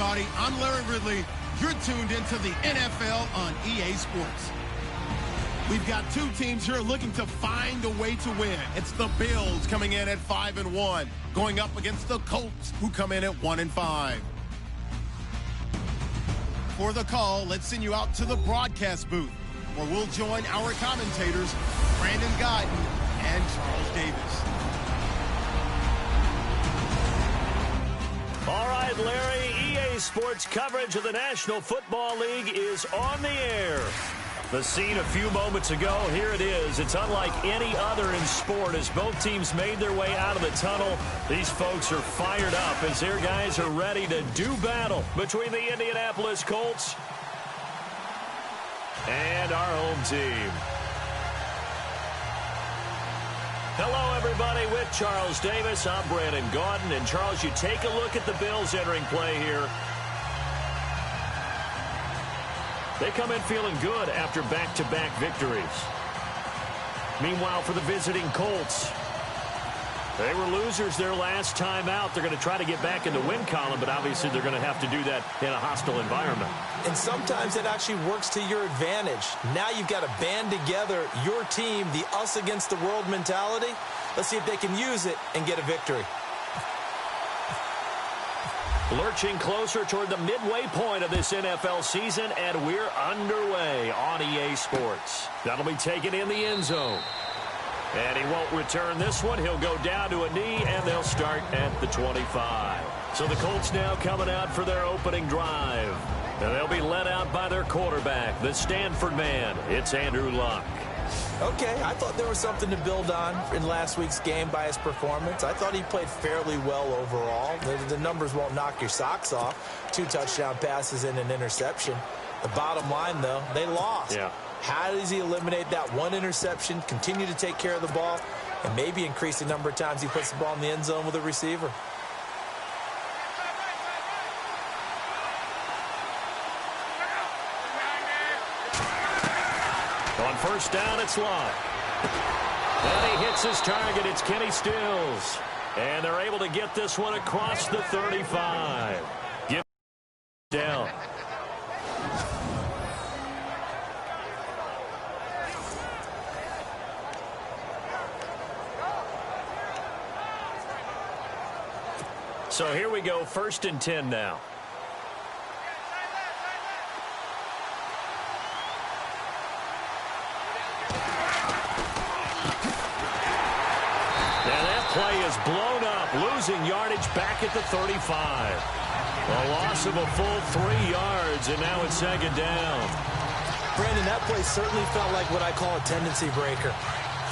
everybody. I'm Larry Ridley. You're tuned into the NFL on EA Sports. We've got two teams here looking to find a way to win. It's the Bills coming in at 5-1, going up against the Colts, who come in at 1-5. For the call, let's send you out to the broadcast booth, where we'll join our commentators, Brandon Guyton and Charles Davis. All right, Larry, EA Sports coverage of the National Football League is on the air. The scene a few moments ago, here it is. It's unlike any other in sport as both teams made their way out of the tunnel. These folks are fired up as their guys are ready to do battle between the Indianapolis Colts and our home team. Hello, everybody, with Charles Davis. I'm Brandon Guyton. And, Charles, you take a look at the Bills entering play here. They come in feeling good after back-to-back victories. Meanwhile, for the visiting Colts, they were losers their last time out. They're going to try to get back in the win column, but obviously they're going to have to do that in a hostile environment. And sometimes it actually works to your advantage. Now you've got to band together your team, the us against the world mentality. Let's see if they can use it and get a victory. Lurching closer toward the midway point of this NFL season, and we're underway on EA Sports. That'll be taken in the end zone. And he won't return this one. He'll go down to a knee, and they'll start at the 25. So the Colts now coming out for their opening drive. And they'll be led out by their quarterback, the Stanford man. It's Andrew Luck. Okay, I thought there was something to build on in last week's game by his performance. I thought he played fairly well overall. The numbers won't knock your socks off. 2 touchdown passes and an interception. The bottom line, though, they lost. Yeah. How does he eliminate that one interception, continue to take care of the ball, and maybe increase the number of times he puts the ball in the end zone with a receiver? On first down, it's Luck. And he hits his target. It's Kenny Stills. And they're able to get this one across the 35. Give down. So here we go, 1st and 10 now. Play is blown up, losing yardage back at the 35. A loss of a full 3 yards, and now it's 2nd down. Brandon, that play certainly felt like what I call a tendency breaker.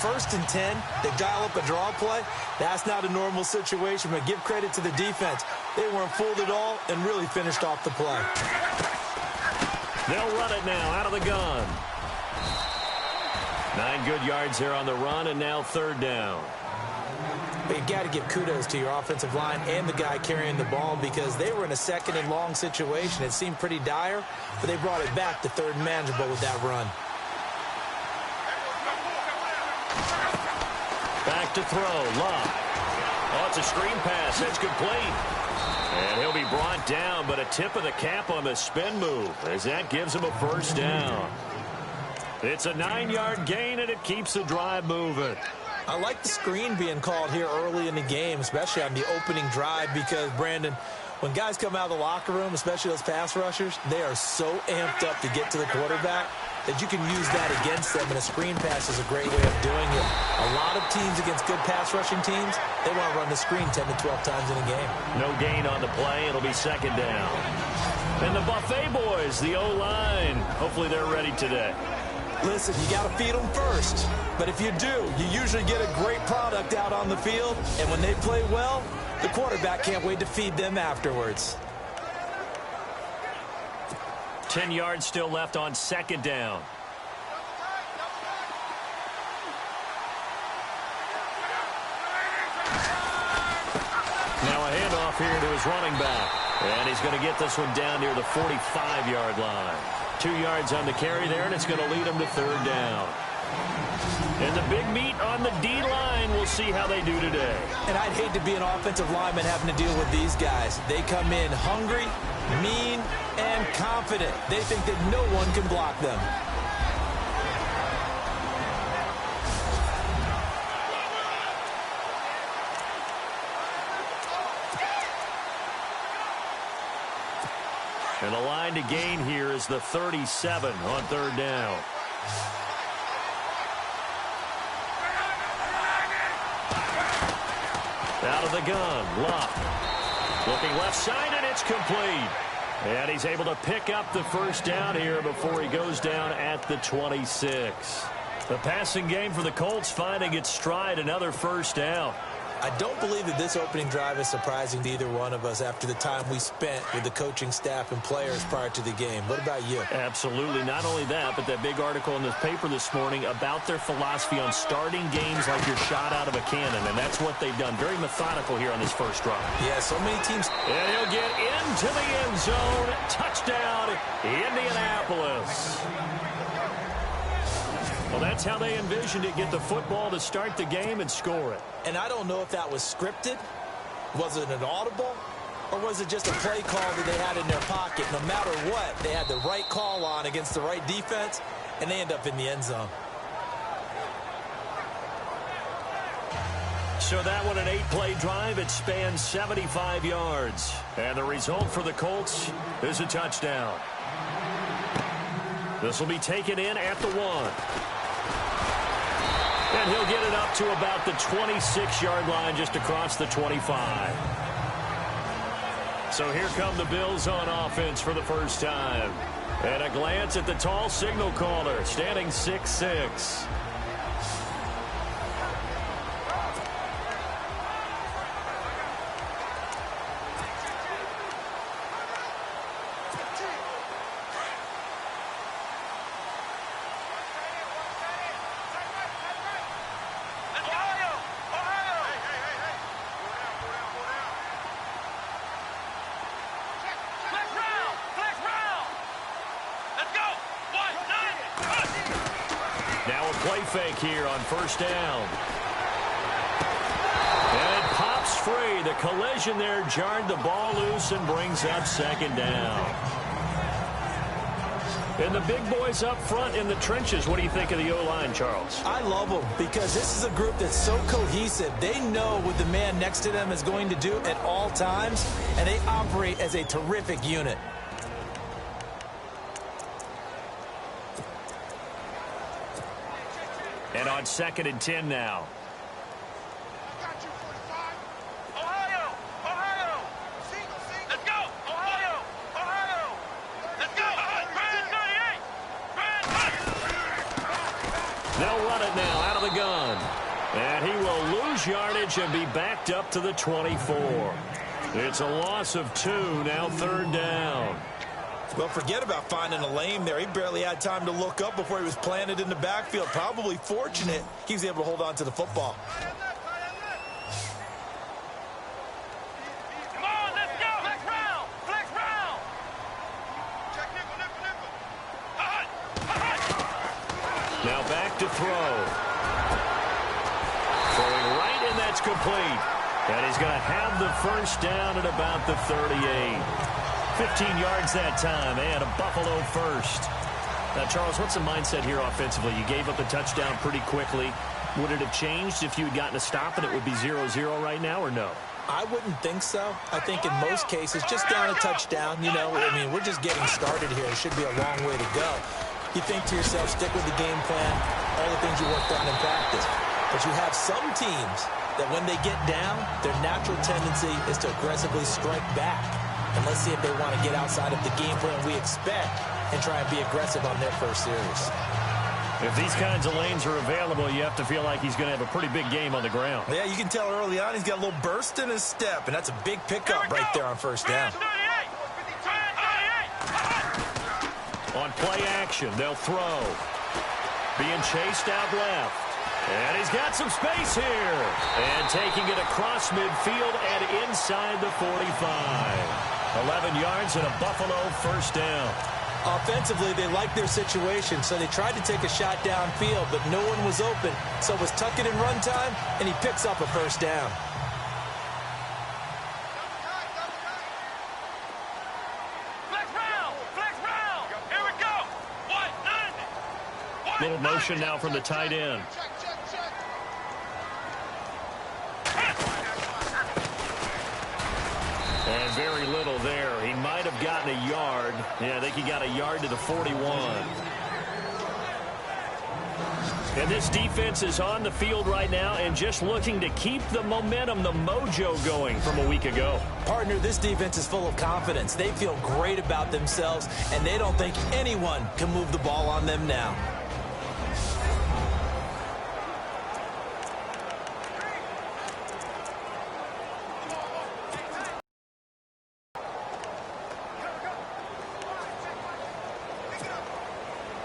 1st and 10, they dial up a draw play. That's not a normal situation, but give credit to the defense. They weren't fooled at all and really finished off the play. They'll run it now out of the gun. 9 good yards here on the run, and now 3rd down. But you've got to give kudos to your offensive line and the guy carrying the ball because they were in a 2nd and long situation. It seemed pretty dire, but they brought it back to 3rd and manageable with that run. Back to throw, Luck. Oh, it's a screen pass. That's complete. And he'll be brought down, but a tip of the cap on the spin move as that gives him a 1st down. It's a 9-yard gain, and it keeps the drive moving. I like the screen being called here early in the game, especially on the opening drive, because, Brandon, when guys come out of the locker room, especially those pass rushers, they are so amped up to get to the quarterback that you can use that against them, and a screen pass is a great way of doing it. A lot of teams against good pass rushing teams, they want to run the screen 10 to 12 times in a game. No gain on the play. It'll be 2nd down. And the Buffet boys, the O-line, hopefully they're ready today. Listen, you got to feed them first. But if you do, you usually get a great product out on the field. And when they play well, the quarterback can't wait to feed them afterwards. 10 yards still left on 2nd down. Now a handoff here to his running back. And he's going to get this one down near the 45-yard line. 2 yards on the carry there, and it's going to lead him to 3rd down. And the big meat on the D-line, we'll see how they do today. And I'd hate to be an offensive lineman having to deal with these guys. They come in hungry, mean, and confident. They think that no one can block them. And the line to gain here is the 37 on third down. Out of the gun, Luck. Looking left side, and it's complete. And he's able to pick up the first down here before he goes down at the 26. The passing game for the Colts finding its stride, another first down. I don't believe that this opening drive is surprising to either one of us after the time we spent with the coaching staff and players prior to the game. What about you? Absolutely. Not only that, but that big article in the paper this morning about their philosophy on starting games like you're shot out of a cannon, and that's what they've done. Very methodical here on this first drive. Yeah, so many teams. And he'll get into the end zone. Touchdown, Indianapolis. Well, that's how they envisioned it. Get the football to start the game and score it. And I don't know if that was scripted. Was it an audible? Or was it just a play call that they had in their pocket? No matter what, they had the right call on against the right defense, and they end up in the end zone. So that one, an 8-play drive. It spans 75 yards. And the result for the Colts is a touchdown. This will be taken in at the 1. And he'll get it up to about the 26-yard line, just across the 25. So here come the Bills on offense for the first time. And a glance at the tall signal caller, standing 6'6". Play fake here on first down. And it pops free. The collision there jarred the ball loose and brings up second down. And the big boys up front in the trenches. What do you think of the O-line, Charles? I love them because this is a group that's so cohesive. They know what the man next to them is going to do at all times, and they operate as a terrific unit. And on 2nd and 10 now. Got you, 45. Ohio! Ohio! Single. Let's go! Ohio! Ohio! Let's go! Brand 38! They'll run it now out of the gun. And he will lose yardage and be backed up to the 24. It's a loss of 2, now third down. Well, forget about finding a lane there. He barely had time to look up before he was planted in the backfield. Probably fortunate he was able to hold on to the football. Come on, let's go! Flex round! Flex round! Check nickel. Now back to throw. Throwing right, and that's complete. And he's going to have the first down at about the 38. 15 yards that time, and a Buffalo first. Now, Charles, what's the mindset here offensively? You gave up a touchdown pretty quickly. Would it have changed if you had gotten a stop and it would be 0-0 right now, or no? I wouldn't think so. I think in most cases, just down a touchdown, you know, I mean, we're just getting started here. It should be a long way to go. You think to yourself, stick with the game plan, all the things you worked on in practice. But you have some teams that when they get down, their natural tendency is to aggressively strike back. And let's see if they want to get outside of the game plan we expect and try and be aggressive on their first series. If these kinds of lanes are available, you have to feel like he's going to have a pretty big game on the ground. Yeah, you can tell early on he's got a little burst in his step, and that's a big pickup right there on first down. On play action, they'll throw. Being chased out left. And he's got some space here. And taking it across midfield and inside the 45. 11 yards and a Buffalo first down. Offensively, they liked their situation, so they tried to take a shot downfield, but no one was open. So it was tuck it in run time, and he picks up a first down. Little motion now from the tight end. And very little there. He might have gotten a yard. Yeah, I think he got a yard to the 41. And this defense is on the field right now and just looking to keep the momentum, the mojo going from a week ago. Partner, this defense is full of confidence. They feel great about themselves, and they don't think anyone can move the ball on them now.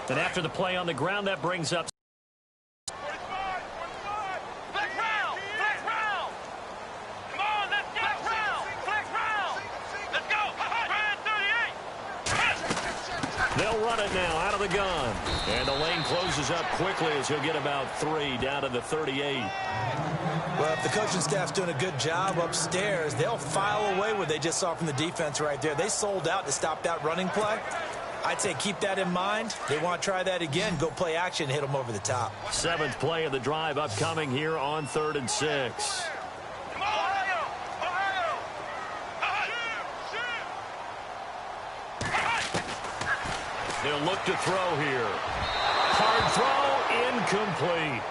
And after the play on the ground, that brings up. They'll run it now out of the gun. And the lane closes up quickly as he'll get about 3 down to the 38. Well, if the coaching staff's doing a good job upstairs, they'll file away what they just saw from the defense right there. They sold out to stop that running play. I'd say keep that in mind. They want to try that again. Go play action, hit them over the top. 7th play of the drive upcoming here on 3rd and 6. They'll look to throw here. Hard throw, incomplete.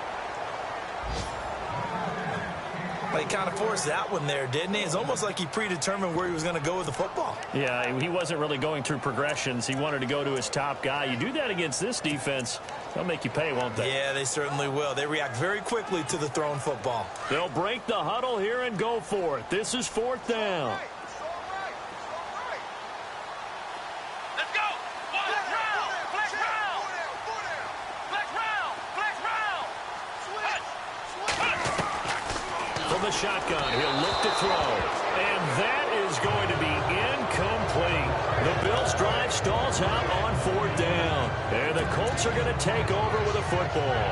Well, he kind of forced that one there, didn't he? It's almost like he predetermined where he was going to go with the football. Yeah, he wasn't really going through progressions. He wanted to go to his top guy. You do that against this defense, they'll make you pay, won't they? Yeah, they certainly will. They react very quickly to the thrown football. They'll break the huddle here and go for it. This is 4th down. The shotgun, he'll look to throw, and that is going to be incomplete. The Bills' drive stalls out on 4th down, and the Colts are going to take over with a football.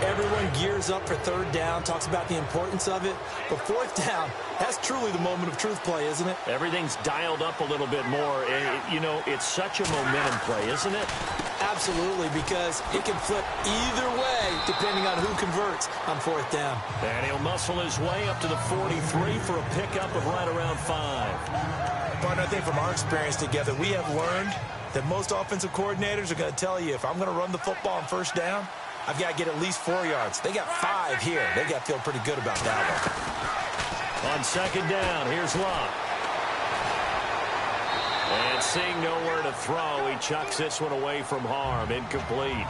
Everyone gears up for 3rd down, talks about the importance of it, but 4th down, that's truly the moment of truth play, isn't it? Everything's dialed up a little bit more, and you know, it's such a momentum play, isn't it? Absolutely, because it can flip either way depending on who converts on 4th down. And he'll muscle his way up to the 43 for a pickup of right around 5. But I think from our experience together, we have learned that most offensive coordinators are going to tell you, if I'm going to run the football on 1st down, I've got to get at least 4 yards. They got 5 here. They got to feel pretty good about that one. On 2nd down, here's Locke. And seeing nowhere to throw, he chucks this one away from harm. Incomplete.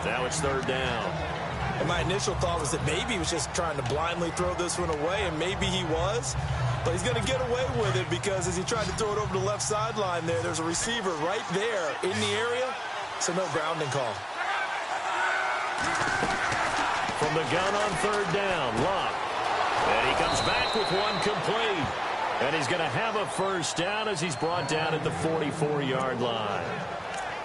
Now it's 3rd down. And my initial thought was that maybe he was just trying to blindly throw this one away, and maybe he was. But he's going to get away with it because as he tried to throw it over the left sideline there's a receiver right there in the area, so no grounding call. From the gun on 3rd down, Locke. And he comes back with one complete. And he's going to have a first down as he's brought down at the 44-yard line.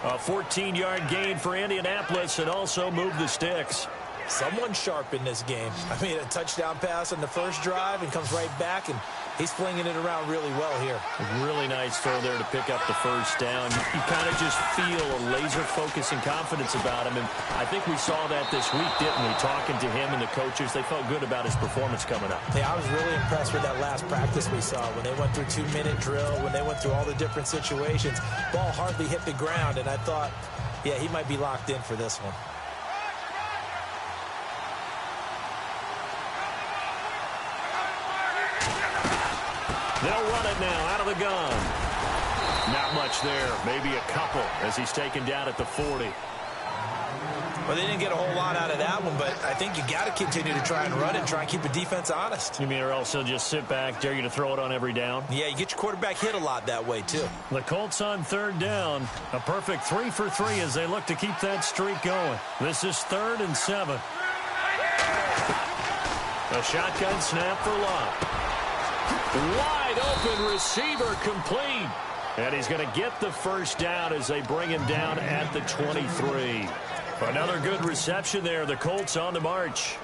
A 14-yard gain for Indianapolis and also move the sticks. Someone sharp in this game. I mean, a touchdown pass on the first drive and comes right back, and he's flinging it around really well here. A really nice throw there to pick up the first down. You kind of just feel a laser focus and confidence about him, and I think we saw that this week, didn't we? Talking to him and the coaches, they felt good about his performance coming up. Yeah, I was really impressed with that last practice we saw when they went through 2-minute drill, when they went through all the different situations. Ball hardly hit the ground, and I thought, yeah, he might be locked in for this one. They'll run it now out of the gun. Not much there. Maybe a couple as he's taken down at the 40. Well, they didn't get a whole lot out of that one, but I think you got to continue to try and run it and try and keep the defense honest. You mean or else he'll just sit back, dare you to throw it on every down? Yeah, you get your quarterback hit a lot that way, too. The Colts on 3rd down. A perfect 3 for 3 as they look to keep that streak going. This is 3rd and 7. A shotgun snap for Locke. Wide open receiver complete. And he's going to get the first down as they bring him down at the 23. Another good reception there. The Colts on the march.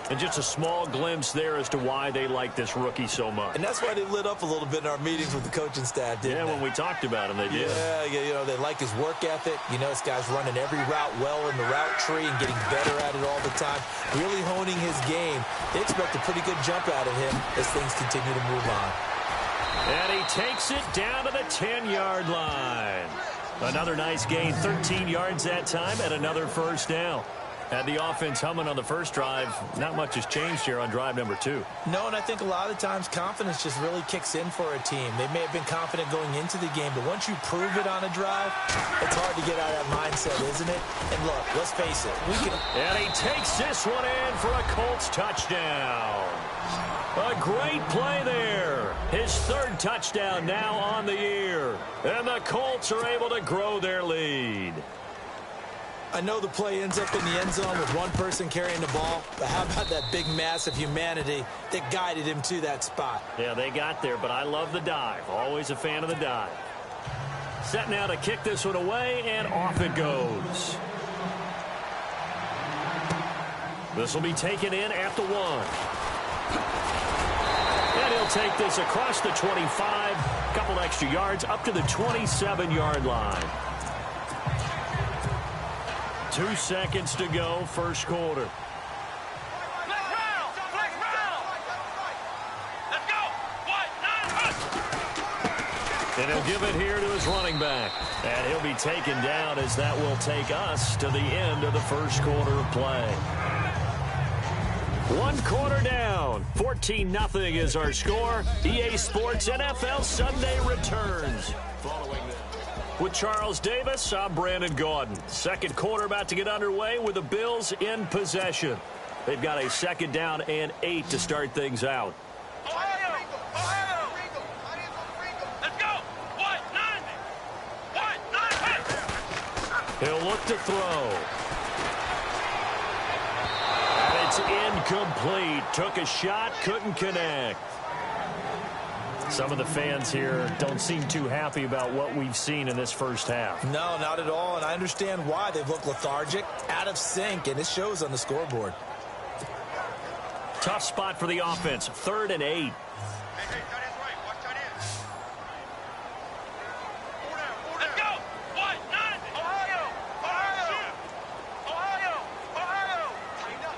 And just a small glimpse there as to why they like this rookie so much. And that's why they lit up a little bit in our meetings with the coaching staff, didn't they? When we talked about him, they did. Yeah, they like his work ethic. This guy's running every route well in the route tree and getting better at it all the time, really honing his game. They expect a pretty good jump out of him as things continue to move on. And he takes it down to the 10-yard line. Another nice gain, 13 yards that time, and another first down. Had the offense humming on the first drive. Not much has changed here on drive number 2. No, and I think a lot of times confidence just really kicks in for a team. They may have been confident going into the game, but once you prove it on a drive, it's hard to get out of that mindset, isn't it? And look, let's face it. And he takes this one in for a Colts touchdown. A great play there. His third touchdown now on the year. And the Colts are able to grow their lead. I know the play ends up in the end zone with one person carrying the ball, but how about that big mass of humanity that guided him to that spot? Yeah, they got there, but I love the dive. Always a fan of the dive. Set now to kick this one away, and off it goes. This will be taken in at the 1. And he'll take this across the 25, couple extra yards up to the 27-yard line. 2 seconds to go, first quarter. Flex round! Flex round! Let's go! 1, 9, And he'll give it here to his running back. And he'll be taken down as that will take us to the end of the first quarter of play. 1 quarter down. 14-0 is our score. EA Sports NFL Sunday returns. Following this. With Charles Davis, I'm Brandon Gaudin. Second quarter about to get underway with the Bills in possession. They've got a second down and 8 to start things out. Ohio! Ohio! Let's go! 1, 9, 1, 9, 1. He'll look to throw. And it's incomplete. Took a shot, couldn't connect. Some of the fans here don't seem too happy about what we've seen in this first half. No, not at all, and I understand why. They've looked lethargic, out of sync, and it shows on the scoreboard. Tough spot for the offense, 3rd and 8. Hey, tight end's right. Watch tight end. Let's go! 1, 9, Ohio! Ohio! Ohio! Ohio! Tighten up!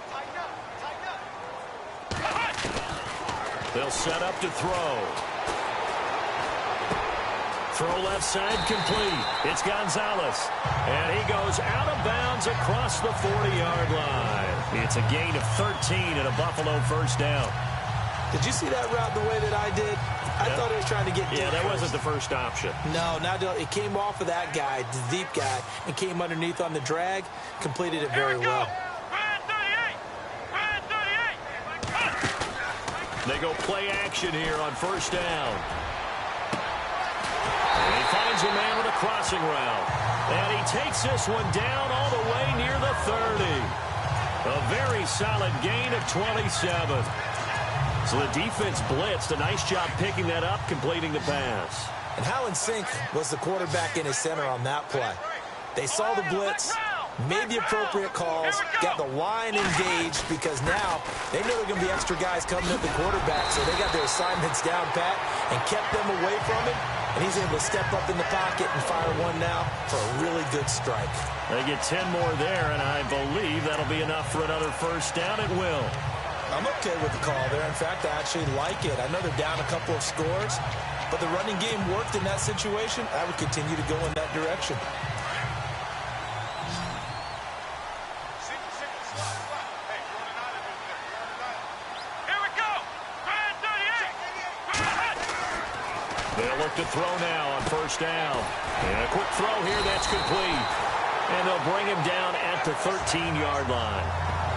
They'll set up to throw. Throw left side complete. It's Gonzalez. And he goes out of bounds across the 40-yard line. It's a gain of 13 and a Buffalo first down. Did you see that route the way that I did? I thought he was trying to get deep. Yeah, that wasn't the first option. No, it came off of that guy, the deep guy, and came underneath on the drag. Completed it very well. Brand 38! Brand 38! They go play action here on first down. And he finds a man with a crossing route. And he takes this one down all the way near the 30. A very solid gain of 27. So the defense blitzed. A nice job picking that up, completing the pass. And how in sync was the quarterback in his center on that play? They saw the blitz, made the appropriate calls, got the line engaged, because now they know there are going to be extra guys coming at the quarterback, so they got their assignments down pat and kept them away from him, and he's able to step up in the pocket and fire one now for a really good strike. They get 10 more there, and I believe that'll be enough for another first down. It will. I'm okay with the call there. In fact, I actually like it. I know they're down a couple of scores, but the running game worked in that situation. I would continue to go in that direction. Here we go! Brand 38! They'll look to throw now on first down. And a quick throw here, that's complete. And they'll bring him down at the 13-yard line.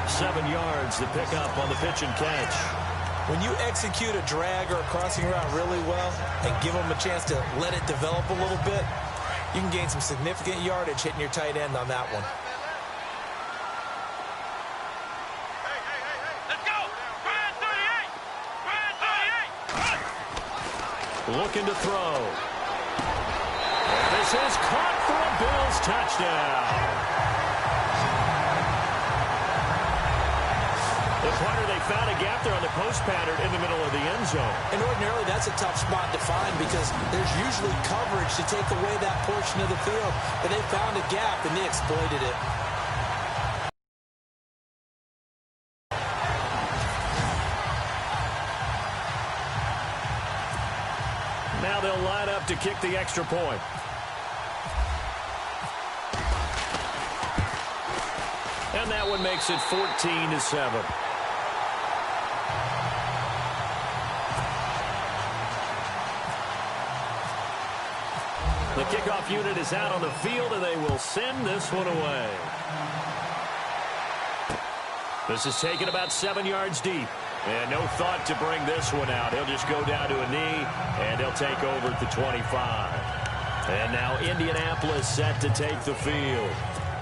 7 yards to pick up on the pitch and catch. When you execute a drag or a crossing route really well and give them a chance to let it develop a little bit, you can gain some significant yardage hitting your tight end on that one. Let's go! Brand 38! Brand 38! Looking to throw. This is caught for a Bills touchdown. The punter, they found a gap there on the post pattern in the middle of the end zone. And ordinarily, that's a tough spot to find because there's usually coverage to take away that portion of the field. But they found a gap, and they exploited it. Now they'll line up to kick the extra point. And that one makes it 14-7. The kickoff unit is out on the field, and they will send this one away. This is taken about 7 yards deep. And no thought to bring this one out. He'll just go down to a knee, and he'll take over at the 25. And now Indianapolis set to take the field.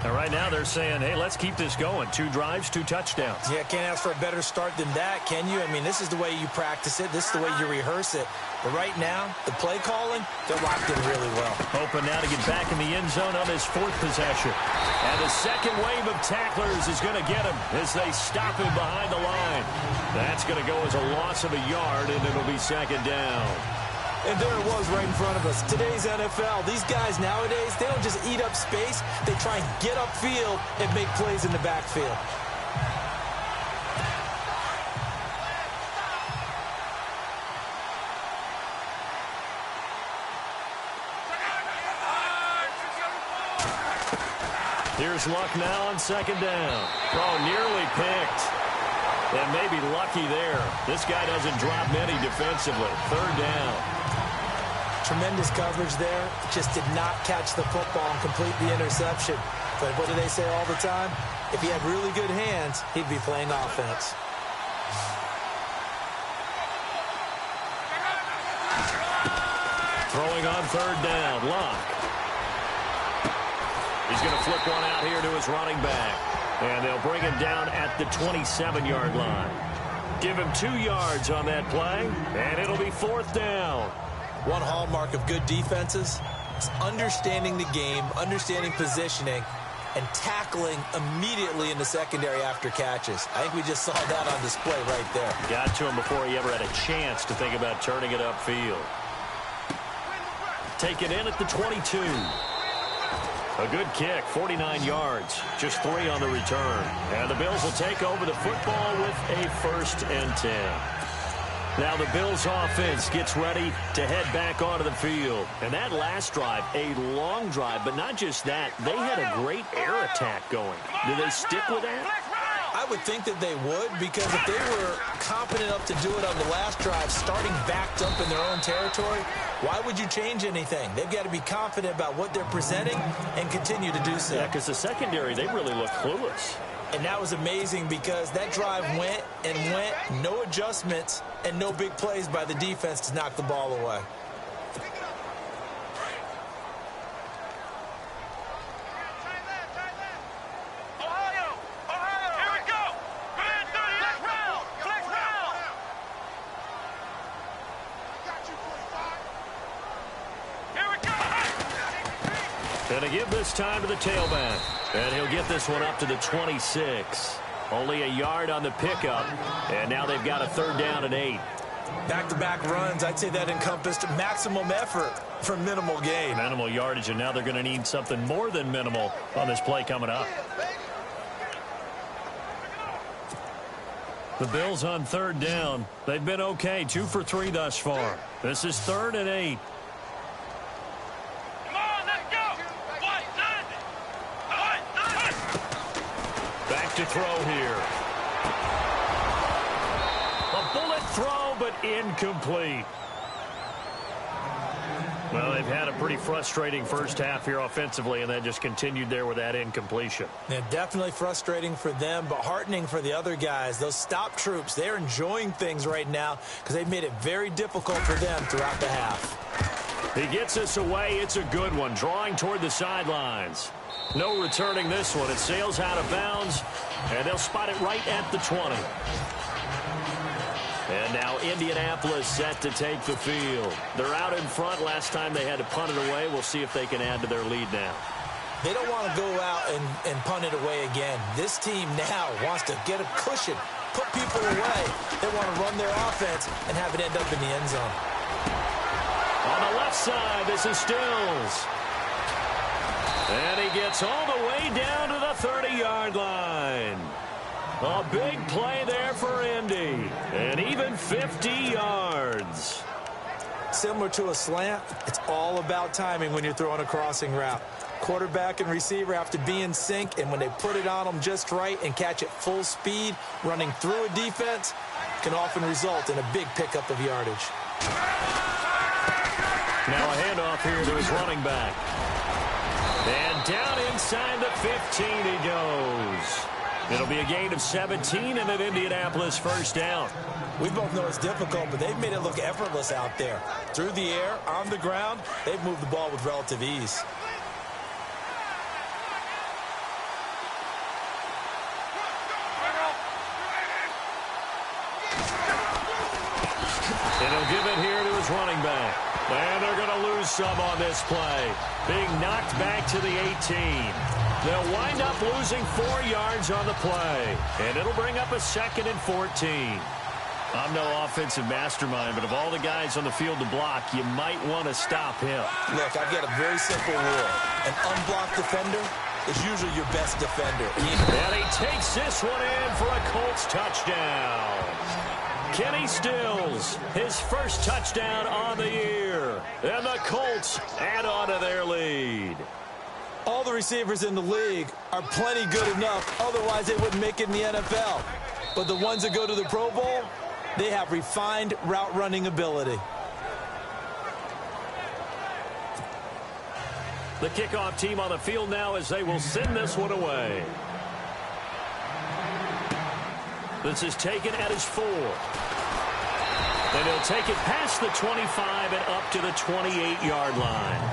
And right now they're saying, hey, let's keep this going. 2 drives, 2 touchdowns. Yeah, can't ask for a better start than that, can you? I mean, this is the way you practice it. This is the way you rehearse it. But right now, the play calling, they're locked in really well. Hoping now to get back in the end zone on this 4th possession. And the second wave of tacklers is going to get him as they stop him behind the line. That's going to go as a loss of a yard, and it'll be 2nd down. And there it was right in front of us. Today's NFL, these guys nowadays, they don't just eat up space. They try and get upfield and make plays in the backfield. Here's Luck now on 2nd down. Oh, nearly picked. And maybe lucky there. This guy doesn't drop many defensively. 3rd down. Tremendous coverage there. Just did not catch the football and complete the interception. But what do they say all the time? If he had really good hands, he'd be playing offense. Throwing on 3rd down. Luck. He's going to flip one out here to his running back. And they'll bring him down at the 27-yard line. Give him 2 yards on that play, and it'll be 4th down. One hallmark of good defenses is understanding the game, understanding positioning, and tackling immediately in the secondary after catches. I think we just saw that on display right there. Got to him before he ever had a chance to think about turning it upfield. Take it in at the 22. A good kick, 49 yards, just 3 on the return. And the Bills will take over the football with a 1st and 10. Now the Bills offense gets ready to head back onto the field. And that last drive, a long drive, but not just that. They had a great air attack going. Do they stick with that? I would think that they would, because if they were confident enough to do it on the last drive, starting backed up in their own territory, why would you change anything? They've got to be confident about what they're presenting and continue to do so. Yeah, because the secondary, they really look clueless. And that was amazing because that drive went and went, no adjustments, and no big plays by the defense to knock the ball away. Going to give this time to the tailback. And he'll get this one up to the 26. Only a yard on the pickup. And now they've got a 3rd down and 8. Back-to-back runs, I'd say that encompassed maximum effort for minimal gain. Minimal yardage, and now they're going to need something more than minimal on this play coming up. The Bills on 3rd down. They've been okay, 2 for 3 thus far. This is 3rd and 8. To throw here. A bullet throw, but incomplete. Well, they've had a pretty frustrating first half here offensively, and then just continued there with that incompletion. Yeah, definitely frustrating for them, but heartening for the other guys. Those stop troops, they're enjoying things right now because they've made it very difficult for them throughout the half. He gets us away. It's a good one, drawing toward the sidelines. No returning this one. It sails out of bounds, and they'll spot it right at the 20. And now Indianapolis set to take the field. They're out in front. Last time they had to punt it away. We'll see if they can add to their lead now. They don't want to go out and punt it away again. This team now wants to get a cushion, put people away. They want to run their offense and have it end up in the end zone. On the left side, this is Stills. And he gets all the way down to the 30-yard line. A big play there for Indy. And even 50 yards. Similar to a slant, it's all about timing when you're throwing a crossing route. Quarterback and receiver have to be in sync, and when they put it on them just right and catch it full speed, running through a defense can often result in a big pickup of yardage. Now a handoff here to his running back. And down inside the 15 he goes. It'll be a gain of 17 and an Indianapolis first down. We both know it's difficult, but they've made it look effortless out there. Through the air, on the ground, they've moved the ball with relative ease. And he'll give it here to his running back. And they're going to lose some on this play. Being knocked back to the 18. They'll wind up losing 4 yards on the play. And it'll bring up a 2nd and 14. I'm no offensive mastermind, but of all the guys on the field to block, you might want to stop him. Look, I've got a very simple rule. An unblocked defender is usually your best defender. And he takes this one in for a Colts touchdown. Kenny Stills, his first touchdown on the year. And the Colts add on to their lead. All the receivers in the league are plenty good enough, otherwise they wouldn't make it in the NFL. But the ones that go to the Pro Bowl, they have refined route running ability. The kickoff team on the field now as they will send this one away. This is taken at his 4. And he'll take it past the 25 and up to the 28-yard line.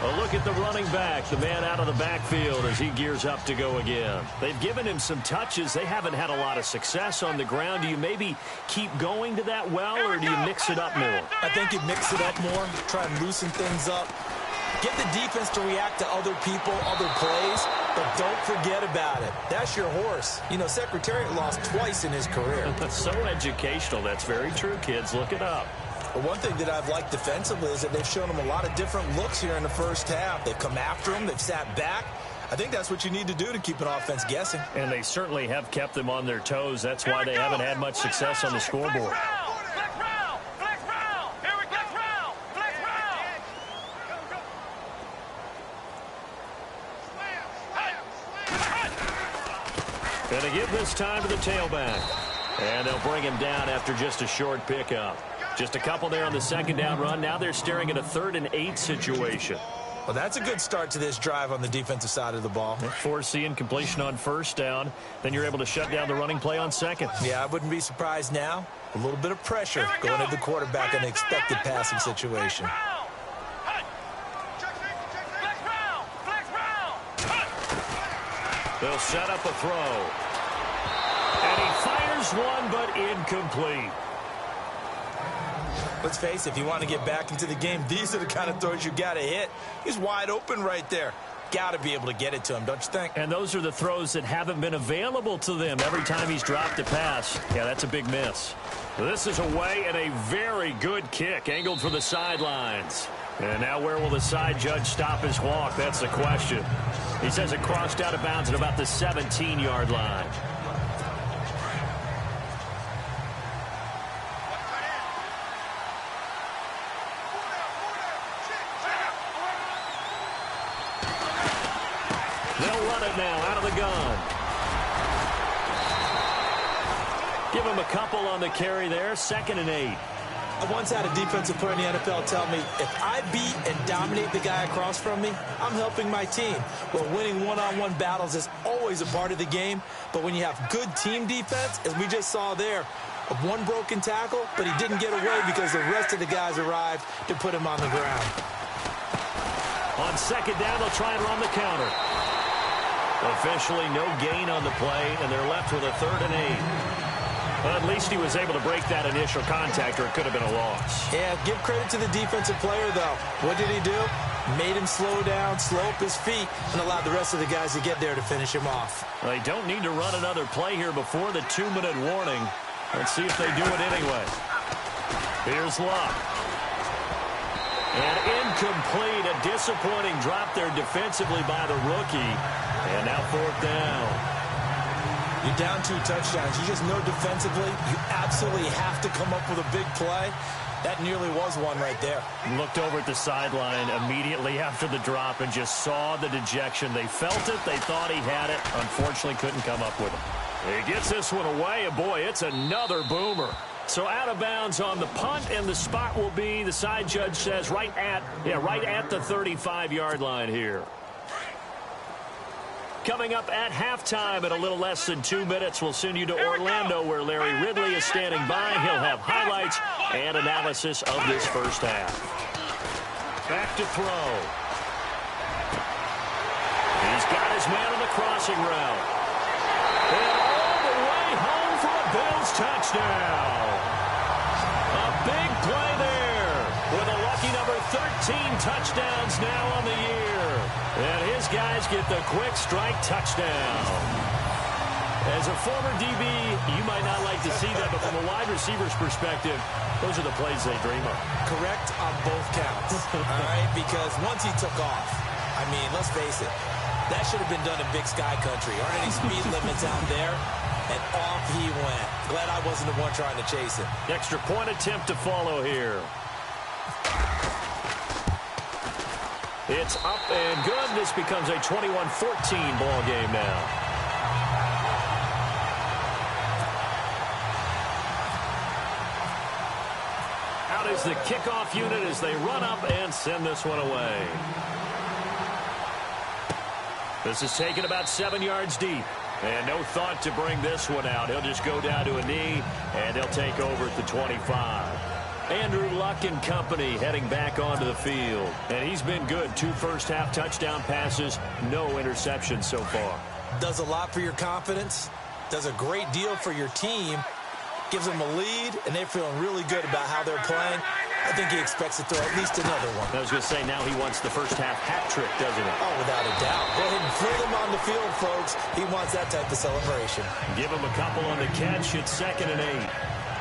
A look at the running back, the man out of the backfield as he gears up to go again. They've given him some touches. They haven't had a lot of success on the ground. Do you maybe keep going to that well, or do you mix it up more? I think you mix it up more, try and loosen things up. Get the defense to react to other people, other plays, but don't forget about it. That's your horse. You know, Secretariat lost twice in his career. So educational. That's very true, kids. Look it up. But one thing that I've liked defensively is that they've shown him a lot of different looks here in the first half. They've come after him. They've sat back. I think that's what you need to do to keep an offense guessing. And they certainly have kept them on their toes. That's why they haven't had much success on the scoreboard. Going to give this time to the tailback. And they'll bring him down after just a short pickup. Just a couple there on the second down run. Now they're staring at a 3rd and 8 situation. Well, that's a good start to this drive on the defensive side of the ball. Forcing completion on first down. Then you're able to shut down the running play on second. Yeah, I wouldn't be surprised now. A little bit of pressure going at the quarterback in an expected passing situation. They'll set up a throw. And he fires one, but incomplete. Let's face it, if you want to get back into the game, these are the kind of throws you got to hit. He's wide open right there. Got to be able to get it to him, don't you think? And those are the throws that haven't been available to them every time he's dropped a pass. Yeah, that's a big miss. This is away and a very good kick angled for the sidelines. And now where will the side judge stop his walk? That's the question. He says it crossed out of bounds at about the 17-yard line. They'll run it now out of the gun. Give him a couple on the carry there. 2nd and 8. I once had a defensive player in the NFL tell me, if I beat and dominate the guy across from me, I'm helping my team. Well, winning one-on-one battles is always a part of the game, but when you have good team defense, as we just saw there, one broken tackle, but he didn't get away because the rest of the guys arrived to put him on the ground. On second down, they'll try and run the counter. Officially no gain on the play, and they're left with a 3rd and 8. Well, at least he was able to break that initial contact, or it could have been a loss. Yeah, give credit to the defensive player, though. What did he do? Made him slow down, slow up his feet, and allowed the rest of the guys to get there to finish him off. They don't need to run another play here before the 2-minute warning. Let's see if they do it anyway. Here's Luck. And incomplete. A disappointing drop there defensively by the rookie. And now 4th down. You're down 2 touchdowns. You just know defensively you absolutely have to come up with a big play. That nearly was one right there. Looked over at the sideline immediately after the drop and just saw the dejection. They felt it. They thought he had it. Unfortunately, couldn't come up with it. He gets this one away, and boy, it's another boomer. So out of bounds on the punt, and the spot will be, the side judge says, right at the 35-yard line here. Coming up at halftime in a little less than 2 minutes, we'll send you to Orlando, where Larry Ridley is standing by. He'll have highlights and analysis of this first half. Back to throw. He's got his man on the crossing route. And all the way home for a Bills touchdown. A big play there with a lucky number 13 touchdowns now on the year. And his guys get the quick strike touchdown. As a former DB, you might not like to see that, but from a wide receiver's perspective, those are the plays they dream of. Correct on both counts, all right? Because once he took off, I mean, let's face it, that should have been done in Big Sky Country. Aren't any speed limits out there? And off he went. Glad I wasn't the one trying to chase him. Extra point attempt to follow here. It's up and good. This becomes a 21-14 ball game now. Out is the kickoff unit as they run up and send this one away. This is taken about 7 yards deep. And no thought to bring this one out. He'll just go down to a knee, and he'll take over at the 25. Andrew Luck and company heading back onto the field. And he's been good. 2 first-half touchdown passes, no interceptions so far. Does a lot for your confidence. Does a great deal for your team. Gives them a lead, and they're feeling really good about how they're playing. I think he expects to throw at least another one. I was going to say, now he wants the first-half hat trick, doesn't he? Oh, without a doubt. Go ahead and throw them on the field, folks. He wants that type of celebration. Give him a couple on the catch. It's 2nd and 8.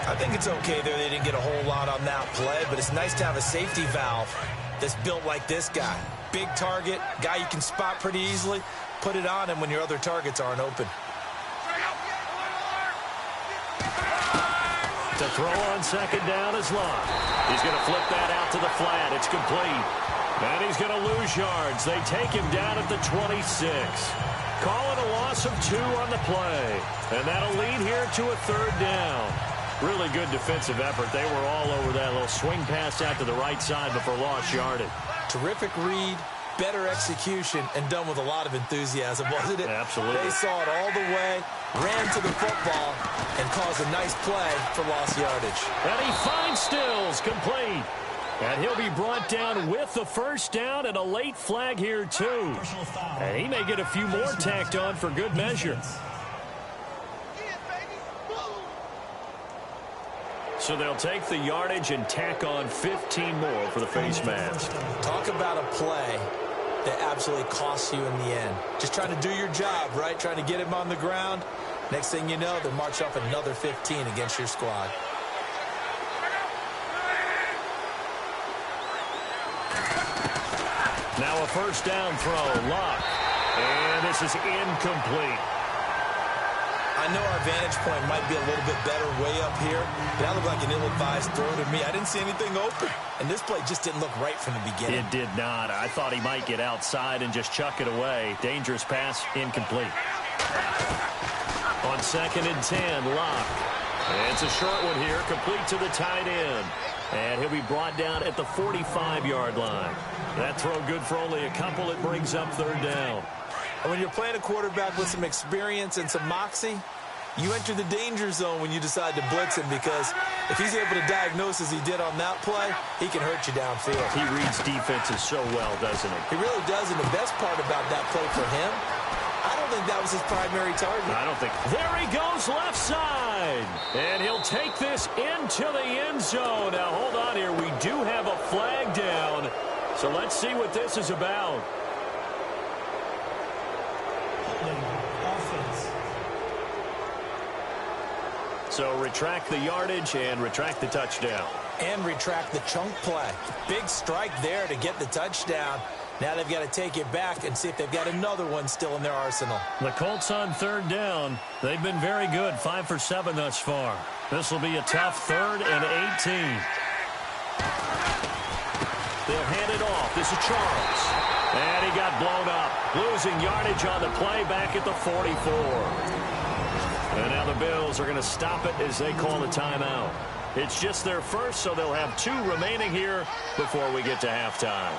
I think it's okay there. They didn't get a whole lot on that play, but it's nice to have a safety valve that's built like this guy. Big target, guy you can spot pretty easily. Put it on him when your other targets aren't open. To throw on 2nd down is Luck. He's going to flip that out to the flat. It's complete. And he's going to lose yards. They take him down at the 26. Call it a loss of 2 on the play. And that'll lead here to a 3rd down. Really good defensive effort. They were all over that little swing pass out to the right side before lost yardage. Terrific read, better execution, and done with a lot of enthusiasm, wasn't it? Absolutely. They saw it all the way, ran to the football, and caused a nice play for lost yardage. And he finds Stills, complete. And he'll be brought down with the first down and a late flag here, too. And he may get a few more tacked on for good measure. So they'll take the yardage and tack on 15 more for the face mask. Talk about a play that absolutely costs you in the end. Just trying to do your job, right? Trying to get him on the ground. Next thing you know, they'll march off another 15 against your squad. Now a first down throw, Luck. And this is incomplete. I know our vantage point might be a little bit better way up here, but that looked like an ill-advised throw to me. I didn't see anything open, and this play just didn't look right from the beginning. It did not. I thought he might get outside and just chuck it away. Dangerous pass, incomplete. On 2nd and 10, Luck. And it's a short one here, complete to the tight end. And he'll be brought down at the 45-yard line. That throw good for only a couple. It brings up 3rd down. And when you're playing a quarterback with some experience and some moxie, you enter the danger zone when you decide to blitz him, because if he's able to diagnose as he did on that play, he can hurt you downfield. He reads defenses so well, doesn't he? He really does, and the best part about that play for him, I don't think that was his primary target. I don't think. There he goes left side. And he'll take this into the end zone. Now, hold on here. We do have a flag down. So let's see what this is about. Offense. So retract the yardage and retract the touchdown. And retract the chunk play. Big strike there to get the touchdown. Now they've got to take it back and see if they've got another one still in their arsenal. The Colts on third down. They've been very good, 5 for 7 thus far. This will be a tough 3rd and 18. They'll hand it off. This is Charles. And he got blown up. Losing yardage on the play back at the 44. And now the Bills are going to stop it as they call a timeout. It's just their first, so they'll have 2 remaining here before we get to halftime.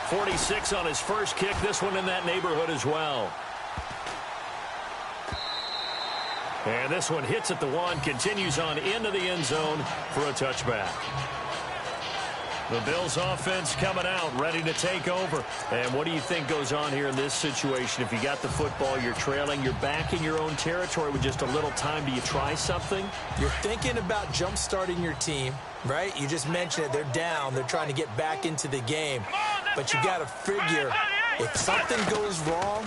.46 on his first kick. This one in that neighborhood as well. And this one hits at the 1, continues on into the end zone for a touchback. The Bills offense coming out, ready to take over. And what do you think goes on here in this situation? If you got the football, you're trailing, you're back in your own territory with just a little time. Do you try something? You're thinking about jump-starting your team, right? You just mentioned it. They're down. They're trying to get back into the game. But you got to figure, if something goes wrong,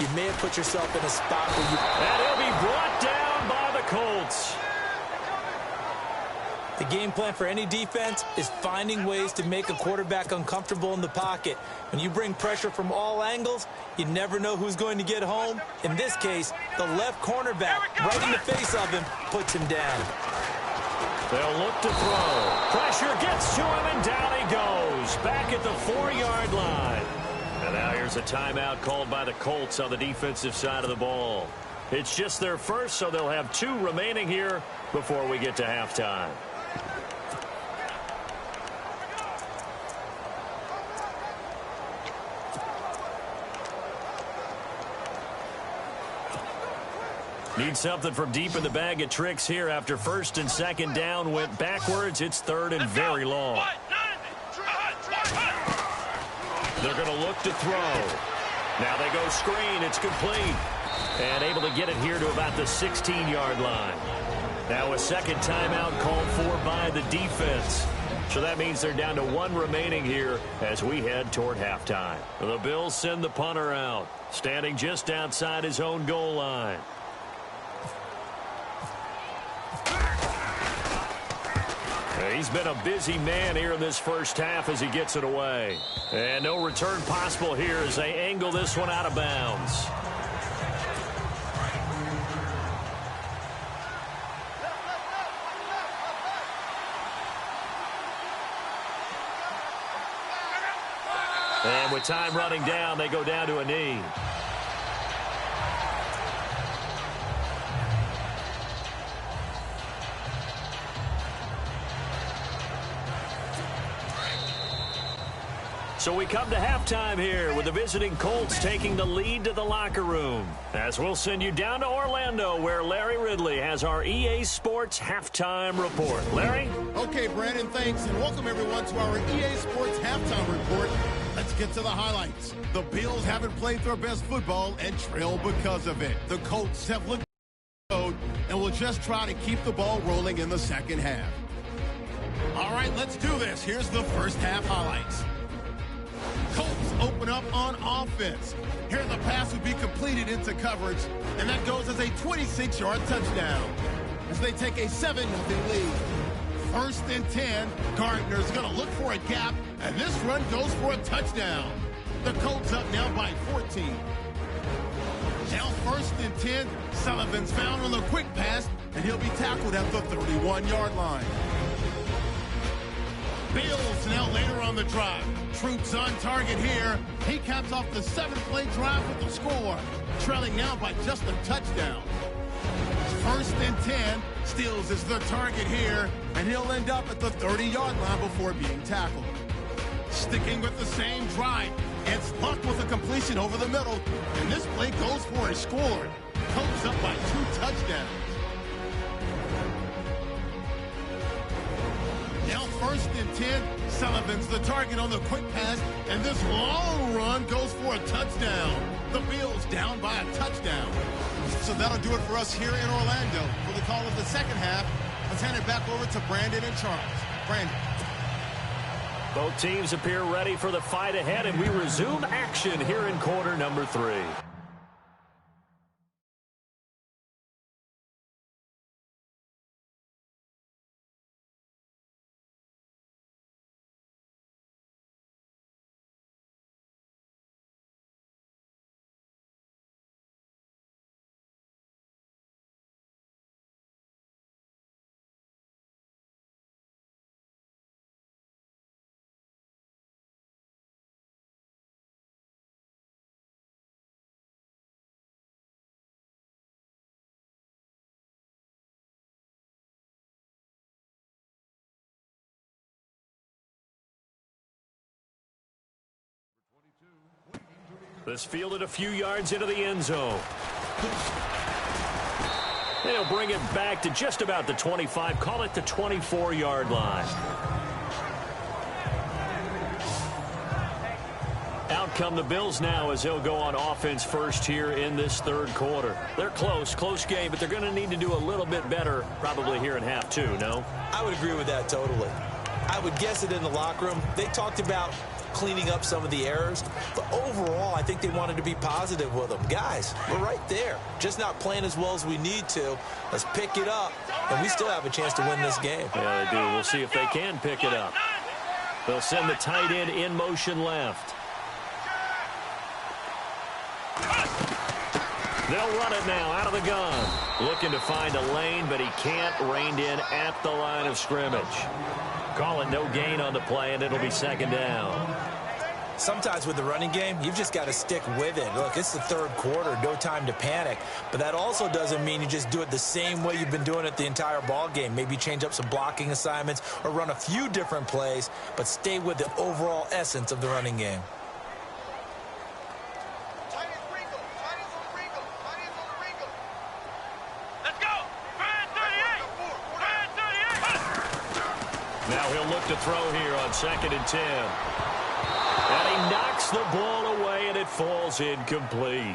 you may have put yourself in a spot where you... And he'll be brought down by the Colts. The game plan for any defense is finding ways to make a quarterback uncomfortable in the pocket. When you bring pressure from all angles, you never know who's going to get home. In this case, the left cornerback, right in the face of him, puts him down. They'll look to throw. Pressure gets to him, and down he goes. Back at the 4-yard line. And now here's a timeout called by the Colts on the defensive side of the ball. It's just their first, so they'll have 2 remaining here before we get to halftime. Need something from deep in the bag of tricks here after 1st and 2nd down went backwards. It's 3rd and very long. They're going to look to throw. Now they go screen. It's complete. And able to get it here to about the 16-yard line. Now a second timeout called for by the defense. So that means they're down to 1 remaining here as we head toward halftime. The Bills send the punter out, standing just outside his own goal line. He's been a busy man here in this first half as he gets it away. And no return possible here as they angle this one out of bounds. And with time running down, they go down to a knee. So we come to halftime here with the visiting Colts taking the lead to the locker room. As we'll send you down to Orlando where Larry Ridley has our EA Sports halftime report. Larry? Okay, Brandon, thanks, and welcome everyone to our EA Sports halftime report. Let's get to the highlights. The Bills haven't played their best football and trail because of it. The Colts have looked good and will just try to keep the ball rolling in the second half. All right, let's do this. Here's the first half highlights. Colts open up on offense. Here the pass would be completed into coverage, and that goes as a 26-yard touchdown as they take a 7-0 lead. 1st and 10, Gardner's going to look for a gap, and this run goes for a touchdown. The Colts up now by 14. Now 1st and 10, Sullivan's found on the quick pass, and he'll be tackled at the 31-yard line. Bills now later on the drive. Troops on target here. He caps off the 7-play drive with the score. Trailing now by just a touchdown. 1st and 10. Stills is the target here. And he'll end up at the 30-yard line before being tackled. Sticking with the same drive. It's Luck with a completion over the middle. And this play goes for a score. Colts up by 2 touchdowns. Now 1st and 10. Sullivan's the target on the quick pass, and this long run goes for a touchdown. The Bills down by a touchdown. So that'll do it for us here in Orlando. For the call of the second half, let's hand it back over to Brandon and Charles. Brandon. Both teams appear ready for the fight ahead, and we resume action here in quarter number 3. This fielded a few yards into the end zone. They'll bring it back to just about the 25, call it the 24-yard line. Out come the Bills now as they'll go on offense first here in this third quarter. They're close game, but they're going to need to do a little bit better probably here in half 2, no? I would agree with that totally. I would guess it in the locker room. They talked about cleaning up some of the errors, but overall I think they wanted to be positive with them. Guys, we're right there, just not playing as well as we need to. Let's pick it up, and we still have a chance to win this game. Yeah, they do. We'll see if they can pick it up. They'll send the tight end in motion left. They'll run it now out of the gun, looking to find a lane, but he can't, reined in at the line of scrimmage. Call it no gain on the play, and it'll be second down. Sometimes with the running game, you've just got to stick with it. Look, it's the third quarter, no time to panic. But that also doesn't mean you just do it the same way you've been doing it the entire ball game. Maybe change up some blocking assignments or run a few different plays, but stay with the overall essence of the running game. Now he'll look to throw here on 2nd and 10. And he knocks the ball away, and it falls incomplete.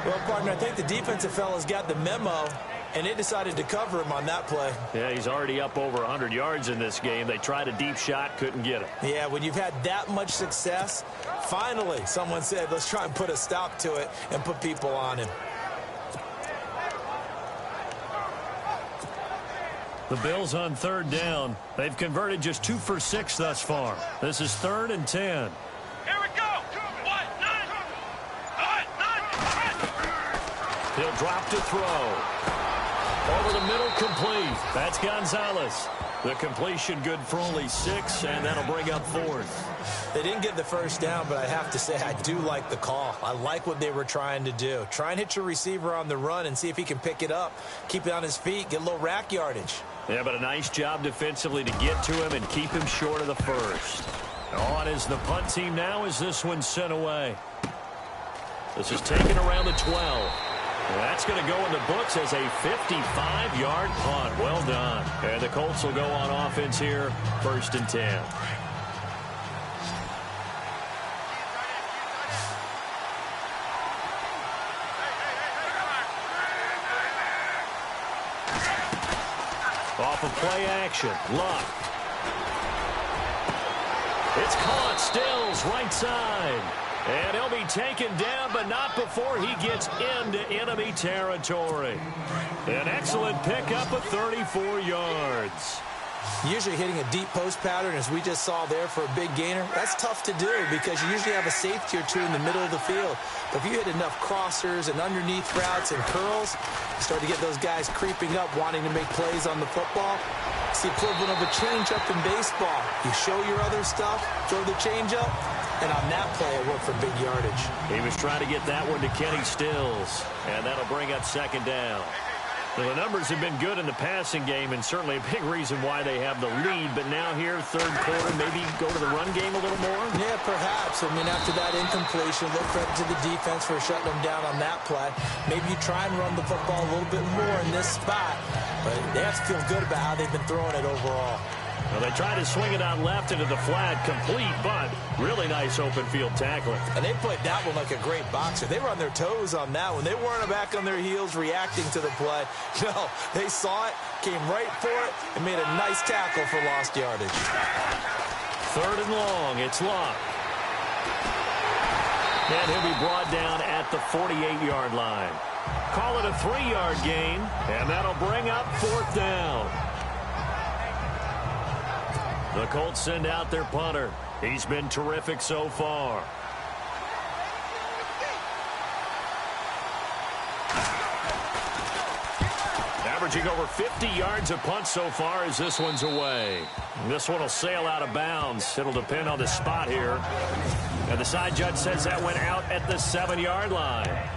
Well, partner, I think the defensive fellas got the memo, and they decided to cover him on that play. Yeah, he's already up over 100 yards in this game. They tried a deep shot, couldn't get it. Yeah, when you've had that much success, finally someone said, let's try and put a stop to it and put people on him. The Bills on 3rd down. They've converted just 2 for 6 thus far. This is 3rd and 10. Here we go. He'll drop to throw. Over the middle, complete. That's Gonzalez. The completion good for only 6, and that'll bring up 4th. They didn't get the first down, but I have to say I do like the call. I like what they were trying to do. Try and hit your receiver on the run and see if he can pick it up. Keep it on his feet, get a little rack yardage. Yeah, but a nice job defensively to get to him and keep him short of the first. On is the punt team now as this one's sent away. This is taken around the 12. That's going to go in the books as a 55-yard punt. Well done. And the Colts will go on offense here, 1st and 10. Off of play action, Luck. It's caught, Stills, right side. And he'll be taken down, but not before he gets into enemy territory. An excellent pickup of 34 yards. Usually hitting a deep post pattern, as we just saw there for a big gainer, that's tough to do because you usually have a safety or two in the middle of the field. But if you hit enough crossers and underneath routes and curls, you start to get those guys creeping up, wanting to make plays on the football. It's the equivalent of a changeup in baseball. You show your other stuff, throw the changeup, and on that play, it worked for big yardage. He was trying to get that one to Kenny Stills, and that'll bring up 2nd down. Well, the numbers have been good in the passing game, and certainly a big reason why they have the lead. But now here, 3rd quarter, maybe go to the run game a little more? Yeah, perhaps. I mean, after that incompletion, a little credit to the defense for shutting them down on that play. Maybe you try and run the football a little bit more in this spot. But they have to feel good about how they've been throwing it overall. Well, they tried to swing it out left into the flat, complete, but really nice open field tackling. And they played that one like a great boxer. They were on their toes on that one. They weren't back on their heels reacting to the play. No, they saw it, came right for it, and made a nice tackle for lost yardage. 3rd and long. It's Locke. And he'll be brought down at the 48-yard line. Call it a 3-yard gain, and that'll bring up 4th down. The Colts send out their punter. He's been terrific so far. Averaging over 50 yards a punt so far as this one's away. This one will sail out of bounds. It'll depend on the spot here. And the side judge says that went out at the 7-yard line.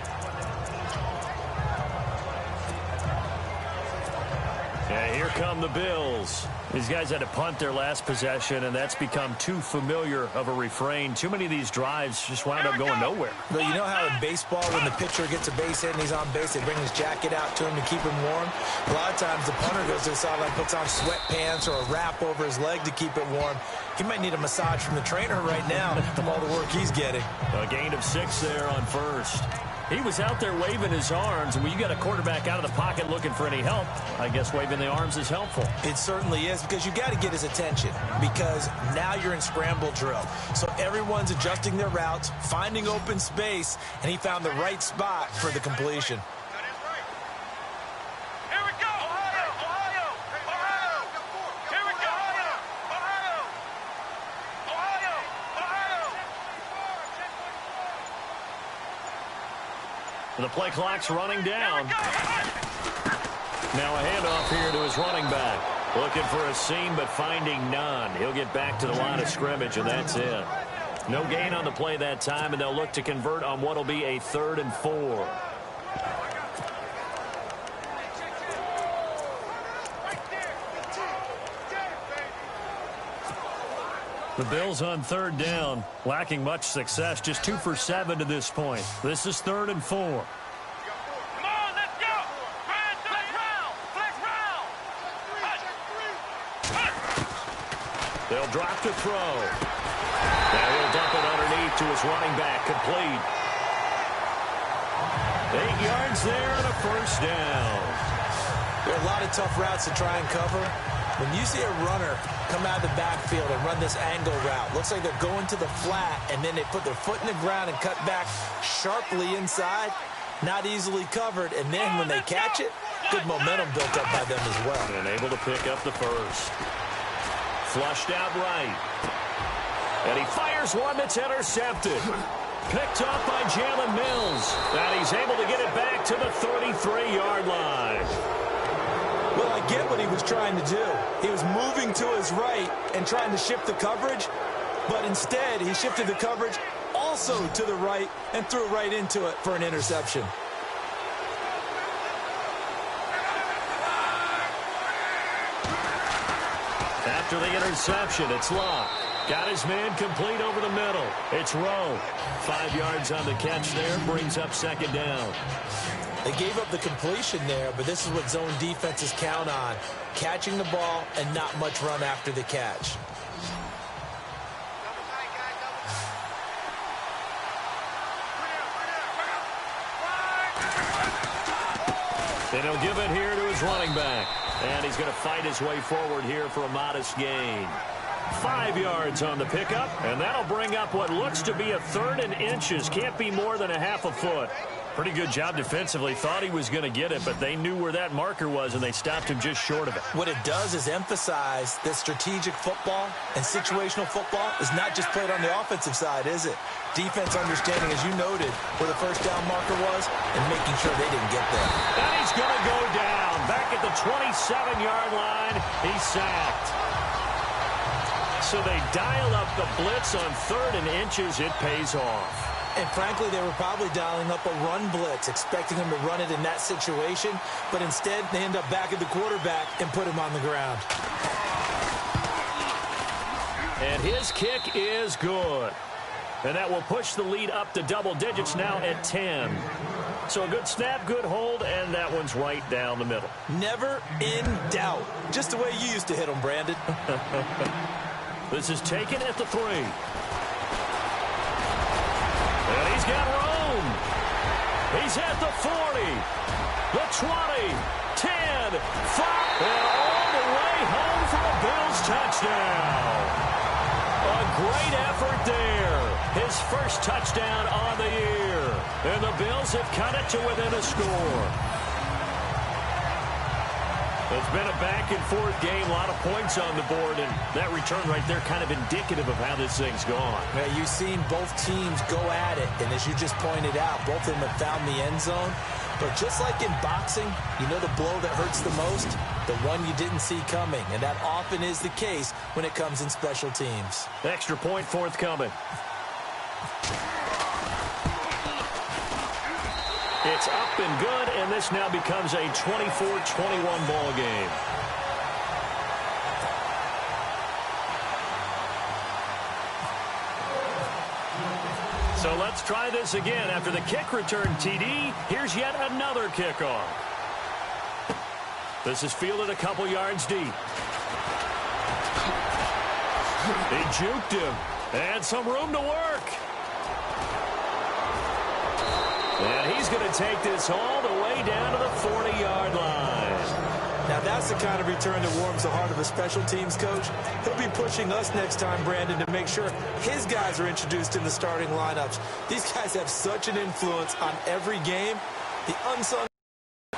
And here come the Bills. These guys had to punt their last possession, and that's become too familiar of a refrain. Too many of these drives just wound up going nowhere. But you know how in baseball, when the pitcher gets a base hit and he's on base, they bring his jacket out to him to keep him warm? A lot of times the punter goes to the sideline, puts on sweatpants or a wrap over his leg to keep it warm. He might need a massage from the trainer right now from all the work he's getting. A gain of 6 there on first. He was out there waving his arms, and when you got a quarterback out of the pocket looking for any help, I guess waving the arms is helpful. It certainly is, because you got to get his attention, because now you're in scramble drill. So everyone's adjusting their routes, finding open space, and he found the right spot for the completion. The play clock's running down. Now a handoff here to his running back. Looking for a seam, but finding none. He'll get back to the line of scrimmage, and that's it. No gain on the play that time, and they'll look to convert on what will be a 3rd and 4. The Bills on 3rd down, lacking much success, just 2 for 7 to this point. This is 3rd and 4. Come on, let's go! Flex round! Flex round! They'll drop to throw. Now he'll dump it underneath to his running back, complete. 8 yards there and a 1st down. There are a lot of tough routes to try and cover. When you see a runner come out of the backfield and run this angle route, looks like they're going to the flat, and then they put their foot in the ground and cut back sharply inside, not easily covered, and then when they catch it, good momentum built up by them as well. And able to pick up the first. Flushed out right. And he fires one that's intercepted. Picked off by Jalen Mills. And he's able to get it back to the 33-yard line. Well, I get what he was trying to do. He was moving to his right and trying to shift the coverage, but instead he shifted the coverage also to the right and threw right into it for an interception. After the interception, it's Locke. Got his man complete over the middle. It's Rowe. 5 yards on the catch there, brings up 2nd down. They gave up the completion there, but this is what zone defenses count on. Catching the ball and not much run after the catch. And he'll give it here to his running back. And he's going to fight his way forward here for a modest gain. 5 yards on the pickup, and that'll bring up what looks to be a 3rd and inches. Can't be more than a half a foot. Pretty good job defensively. Thought he was going to get it, but they knew where that marker was, and they stopped him just short of it. What it does is emphasize that strategic football and situational football is not just played on the offensive side, is it? Defense understanding, as you noted, where the 1st down marker was and making sure they didn't get there. And he's going to go down. Back at the 27-yard line, he's sacked. So they dial up the blitz on 3rd and inches. It pays off. And frankly, they were probably dialing up a run blitz, expecting him to run it in that situation. But instead, they end up back at the quarterback and put him on the ground. And his kick is good. And that will push the lead up to double digits now at 10. So a good snap, good hold, and that one's right down the middle. Never in doubt. Just the way you used to hit them, Brandon. This is taken at the 3. And he's got room. He's at the 40, the 20, 10, 5, and all the way home for a Bills touchdown. A great effort there. His first touchdown on the year. And the Bills have cut it to within a score. It's been a back-and-forth game, a lot of points on the board, and that return right there kind of indicative of how this thing's gone. Yeah, you've seen both teams go at it, and as you just pointed out, both of them have found the end zone. But just like in boxing, you know the blow that hurts the most? The one you didn't see coming, and that often is the case when it comes in special teams. Extra point forthcoming. It's up and good, and this now becomes a 24-21 ball game. So let's try this again. After the kick return TD, here's yet another kickoff. This is fielded a couple yards deep. They juked him, and some room to work. And he's going to take this all the way down to the 40-yard line. Now that's the kind of return that warms the heart of a special teams coach. He'll be pushing us next time, Brandon, to make sure his guys are introduced in the starting lineups. These guys have such an influence on every game. The unsung.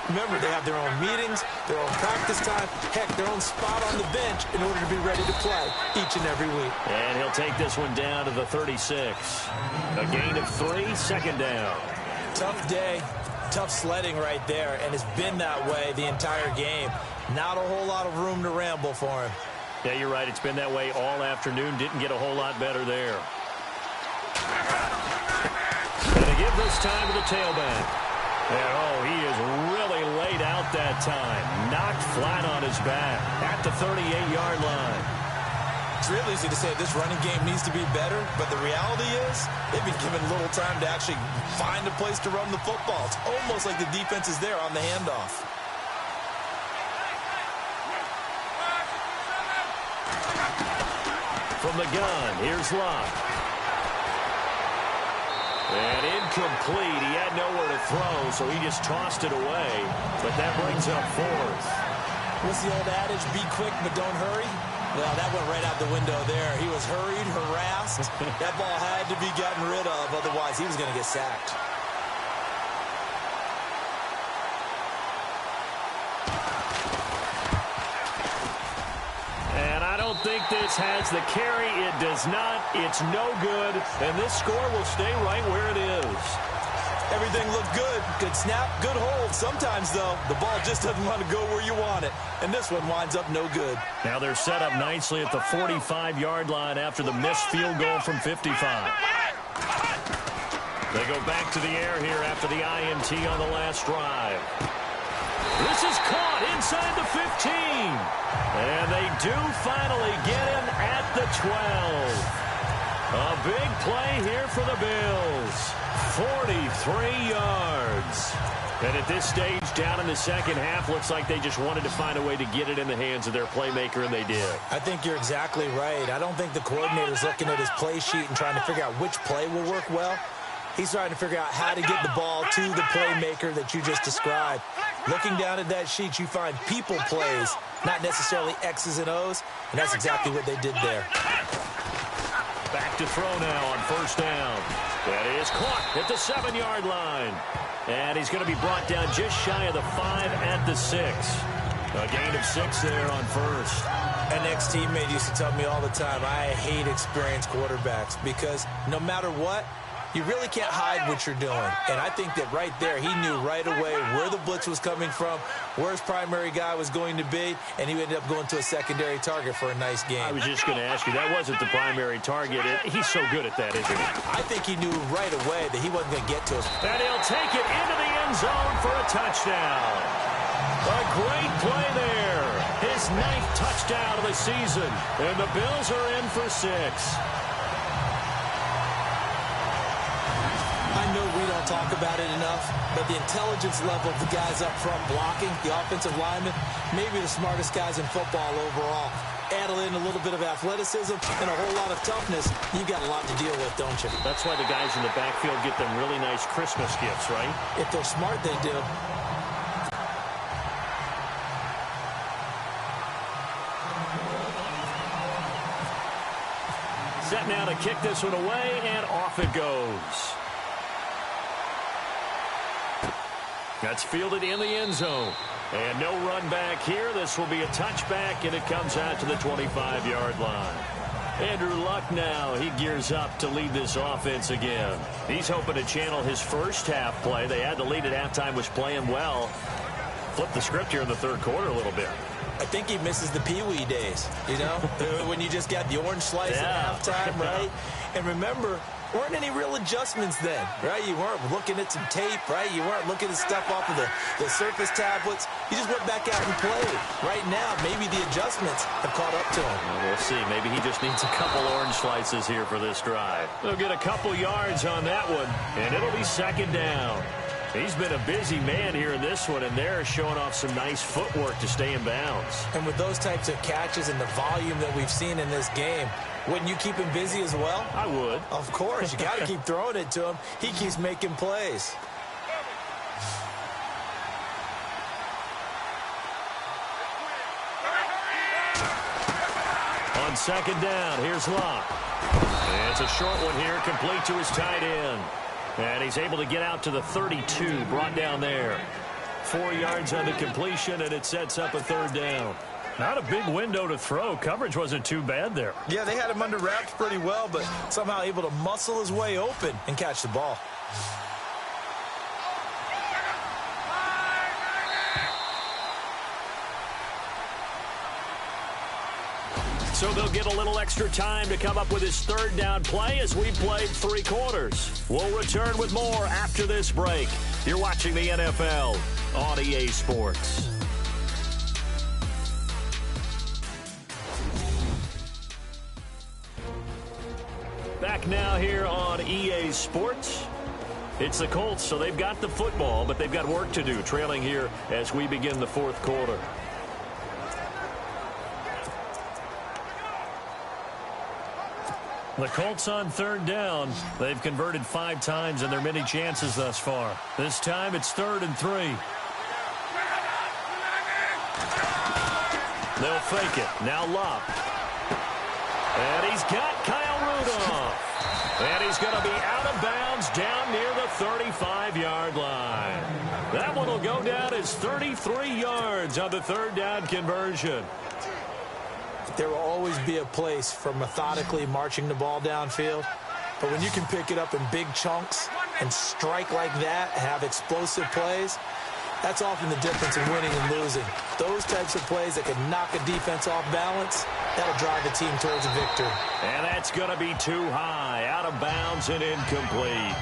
Remember, they have their own meetings, their own practice time, heck, their own spot on the bench in order to be ready to play each and every week. And he'll take this one down to the 36. A gain of 3, second down. Tough day, tough sledding right there, and it's been that way the entire game. Not a whole lot of room to ramble for him. Yeah, you're right. It's been that way all afternoon. Didn't get a whole lot better there. And to give this time to the tailback. And, oh, he is really laid out that time. Knocked flat on his back at the 38-yard line. It's real easy to say this running game needs to be better, but the reality is they've been given little time to actually find a place to run the football. It's almost like the defense is there on the handoff. From the gun, here's Locke. And incomplete. He had nowhere to throw, so he just tossed it away. But that brings up 4th. What's the old adage? Be quick, but don't hurry. Well, that went right out the window there. He was hurried, harassed. That ball had to be gotten rid of, otherwise he was going to get sacked. And I don't think this has the carry. It does not. It's no good. And this score will stay right where it is. Everything looked good. Good snap, good hold. Sometimes, though, the ball just doesn't want to go where you want it. And this one winds up no good. Now they're set up nicely at the 45-yard line after the missed field goal from 55. They go back to the air here after the INT on the last drive. This is caught inside the 15. And they do finally get him at the 12. A big play here for the Bills. 43 yards. And at this stage, down in the second half, looks like they just wanted to find a way to get it in the hands of their playmaker, and they did. I think you're exactly right. I don't think the coordinator's looking at his play sheet and trying to figure out which play will work well. He's trying to figure out how to get the ball to the playmaker that you just described. Looking down at that sheet, you find people plays, not necessarily X's and O's, and that's exactly what they did there. Back to throw now on first down. That is caught at the 7-yard line. And he's going to be brought down just shy of the 5 at the 6. A gain of 6 there on first. An ex-teammate used to tell me all the time, I hate experienced quarterbacks because no matter what, you really can't hide what you're doing. And I think that right there, he knew right away where the blitz was coming from, where his primary guy was going to be, and he ended up going to a secondary target for a nice game. I was just going to ask you, that wasn't the primary target. He's so good at that, isn't he? I think he knew right away that he wasn't going to get to us. And he'll take it into the end zone for a touchdown. A great play there. His 9th touchdown of the season. And the Bills are in for 6. I know we don't don't talk about it enough, but the intelligence level of the guys up front blocking, the offensive linemen, maybe the smartest guys in football overall. Add in a little bit of athleticism and a whole lot of toughness, you got a lot to deal with, don't you? That's why the guys in the backfield get them really nice Christmas gifts, right? If they're smart, they do. Set now to kick this one away, and off it goes. That's fielded in the end zone. And no run back here. This will be a touchback, and it comes out to the 25-yard line. Andrew Luck now, he gears up to lead this offense again. He's hoping to channel his first half play. They had the lead at halftime, was playing well. Flip the script here in the third quarter a little bit. I think he misses the Pee-wee days, you know, when you just got the orange slice at halftime, right? And remember, weren't any real adjustments then, right? You weren't looking at some tape, right? You weren't looking at stuff off of the surface tablets. You just went back out and played. Right now, maybe the adjustments have caught up to him. Well, we'll see. Maybe he just needs a couple orange slices here for this drive. They'll get a couple yards on that one, and it'll be second down. He's been a busy man here in this one, and they're showing off some nice footwork to stay in bounds. And with those types of catches and the volume that we've seen in this game, wouldn't you keep him busy as well? I would. Of course. You got to keep throwing it to him. He keeps making plays. On second down, here's Locke. And it's a short one here, complete to his tight end. And he's able to get out to the 32, brought down there. 4 yards on the completion, and it sets up a third down. Not a big window to throw. Coverage wasn't too bad there. Yeah, they had him under wraps pretty well, but somehow able to muscle his way open and catch the ball. So they'll get a little extra time to come up with his third down play as we played 3 quarters. We'll return with more after this break. You're watching the NFL on EA Sports. Back now here on EA Sports. It's the Colts, so they've got the football, but they've got work to do, trailing here as we begin the fourth quarter. The Colts on third down. They've converted 5 times in their many chances thus far. This time it's 3rd and 3. They'll fake it. Now Locke. And he's got Kyle Rudolph. And he's going to be out of bounds down near the 35-yard line. That one will go down as 33 yards on the third down conversion. There will always be a place for methodically marching the ball downfield. But when you can pick it up in big chunks and strike like that, have explosive plays, that's often the difference in winning and losing. Those types of plays that can knock a defense off balance, that'll drive a team towards a victory. And that's going to be too high, out of bounds and incomplete.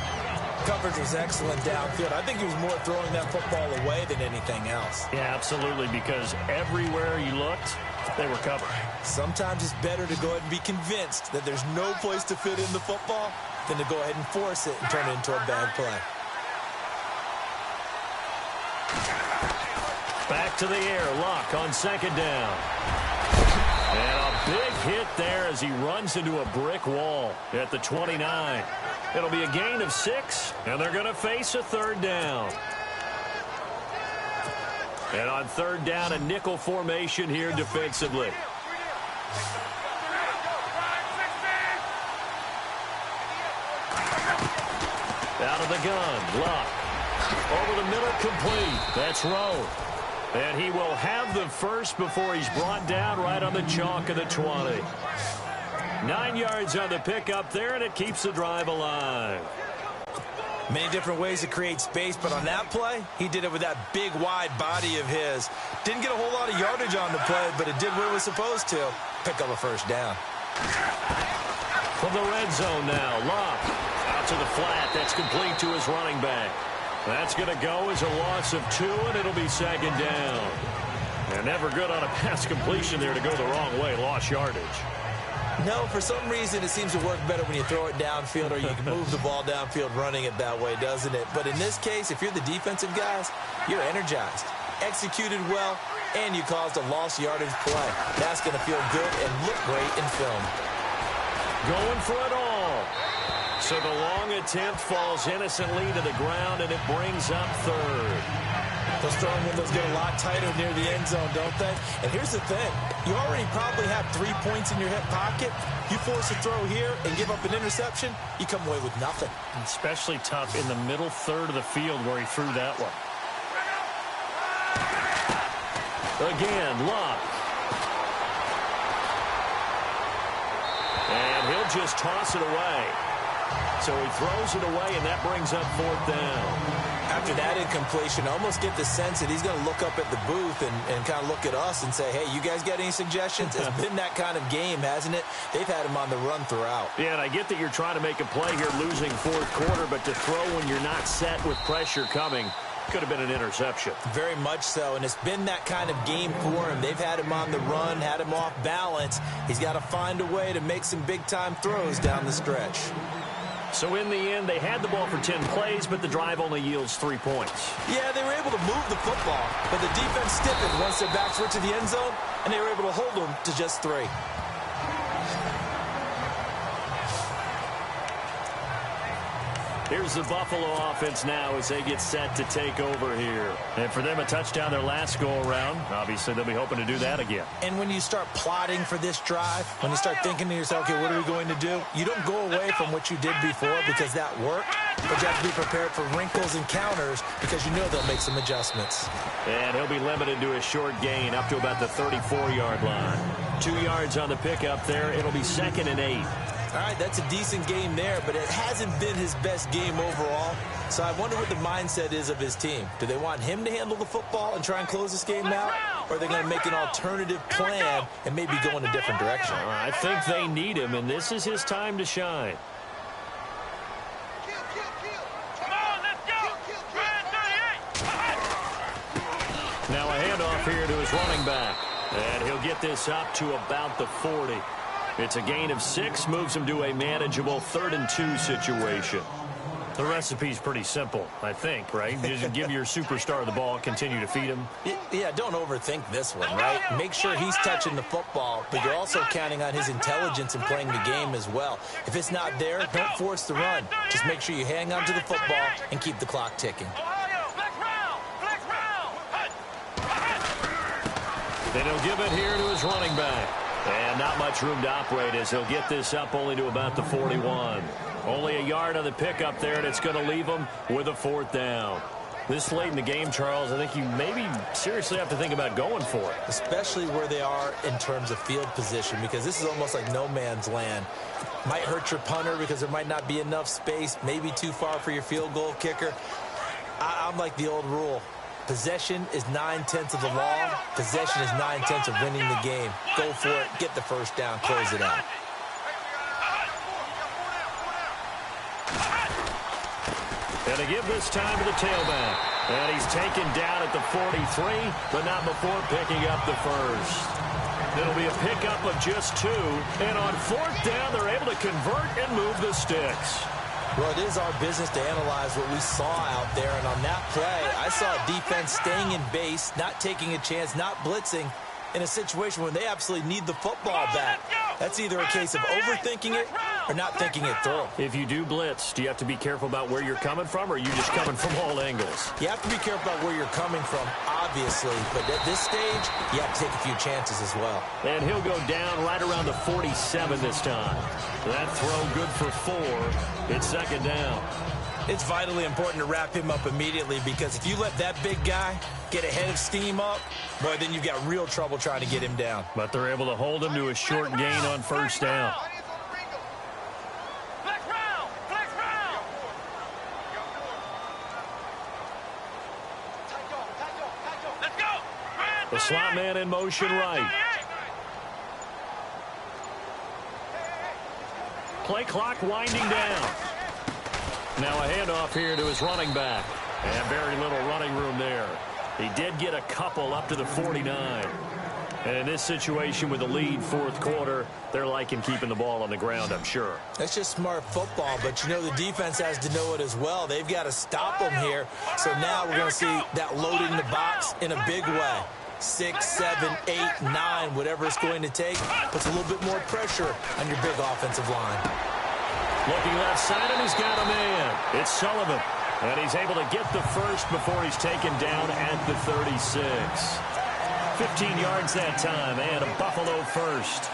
Coverage was excellent downfield. I think he was more throwing that football away than anything else. Yeah, absolutely, because everywhere you looked, they were covered. Sometimes it's better to go ahead and be convinced that there's no place to fit in the football than to go ahead and force it and turn it into a bad play. Back to the air, Locke on second down. And a big hit there as he runs into a brick wall at the 29. It'll be a gain of 6, and they're going to face a third down. And on third down, a nickel formation here defensively. Out of the gun, Luck. Over the middle, complete. That's Rowe. And he will have the first before he's brought down right on the chalk of the 20. 9 yards on the pickup there, and it keeps the drive alive. Many different ways to create space, but on that play, he did it with that big, wide body of his. Didn't get a whole lot of yardage on the play, but it did what it was supposed to. Pick up a first down. From the red zone now, Locke. Out to the flat. That's complete to his running back. That's going to go as a loss of 2, and it'll be second down. And never good on a pass completion there to go the wrong way. Lost yardage. No, for some reason, it seems to work better when you throw it downfield or you can move the ball downfield running it that way, doesn't it? But in this case, if you're the defensive guys, you're energized, executed well, and you caused a lost yardage play. That's going to feel good and look great in film. Going for it all. So the long attempt falls innocently to the ground, and it brings up third. Those throwing windows get a lot tighter near the end zone, don't they? And here's the thing. You already probably have 3 points in your hip pocket. You force a throw here and give up an interception, you come away with nothing. Especially tough in the middle third of the field where he threw that one. Again, Luck. And he'll just toss it away. So he throws it away, and that brings up fourth down. After that incompletion, I almost get the sense that he's going to look up at the booth and kind of look at us and say, hey, you guys got any suggestions? It's been that kind of game, hasn't it? They've had him on the run throughout. Yeah, and I get that you're trying to make a play here losing fourth quarter, but to throw when you're not set with pressure coming could have been an interception. Very much so, and it's been that kind of game for him. They've had him on the run, had him off balance. He's got to find a way to make some big-time throws down the stretch. So in the end, they had the ball for 10 plays, but the drive only yields 3 points. Yeah, they were able to move the football, but the defense stiffened once their backs were to the end zone, and they were able to hold them to just 3. Here's the Buffalo offense now as they get set to take over here. And for them, a touchdown their last go-around. Obviously, they'll be hoping to do that again. And when you start plotting for this drive, when you start thinking to yourself, okay, what are we going to do? You don't go away from what you did before because that worked, but you have to be prepared for wrinkles and counters because you know they'll make some adjustments. And he'll be limited to a short gain up to about the 34-yard line. 2 yards on the pickup there. It'll be 2nd and 8. All right, that's a decent game there, but it hasn't been his best game overall. So I wonder what the mindset is of his team. Do they want him to handle the football and try and close this game out? Or are they going to make an alternative plan and maybe go in a different direction? I think they need him, and this is his time to shine. Now a handoff here to his running back. And he'll get this up to about the 40. It's a gain of 6, moves him to a manageable 3rd and 2 situation. The recipe's pretty simple, I think, right? You just give your superstar the ball, continue to feed him. Yeah, don't overthink this one, right? Make sure he's touching the football, but you're also counting on his intelligence in playing the game as well. If it's not there, don't force the run. Just make sure you hang on to the football and keep the clock ticking. Then he'll give it here to his running back. And not much room to operate as he'll get this up only to about the 41. Only a yard on the pickup there, and it's going to leave him with a 4th down. This late in the game, Charles, I think you maybe seriously have to think about going for it. Especially where they are in terms of field position, because this is almost like no man's land. Might hurt your punter because there might not be enough space, maybe too far for your field goal kicker. I'm like the old rule. Possession is 9/10 of the law. Possession is 9/10 of winning the game. Go for it. Get the first down. Close it out. And to give this time to the tailback. And he's taken down at the 43, but not before picking up the first. It'll be a pickup of just 2. And on 4th down, they're able to convert and move the sticks. Well, it is our business to analyze what we saw out there. And on that play, I saw a defense staying in base, not taking a chance, not blitzing in a situation where they absolutely need the football back. That's either a case of overthinking it or not thinking it through. If you do blitz, do you have to be careful about where you're coming from, or are you just coming from all angles? You have to be careful about where you're coming from, obviously. But at this stage, you have to take a few chances as well. And he'll go down right around the 47 this time. That throw good for 4. It's 2nd down. It's vitally important to wrap him up immediately, because if you let that big guy get a head of steam up, boy, then you've got real trouble trying to get him down. But they're able to hold him to a short gain on 1st down. The slot man in motion right. Play clock winding down. Now a handoff here to his running back. And very little running room there. He did get a couple up to the 49. And in this situation with the lead fourth quarter, they're liking keeping the ball on the ground, I'm sure. That's just smart football, but you know the defense has to know it as well. They've got to stop them here. So now we're going to see that loading the box in a big way. 6, 7, 8, 9, whatever it's going to take, puts a little bit more pressure on your big offensive line. Looking left side, and he's got a man. It's Sullivan. And he's able to get the first before he's taken down at the 36. 15 yards that time, and a Buffalo first.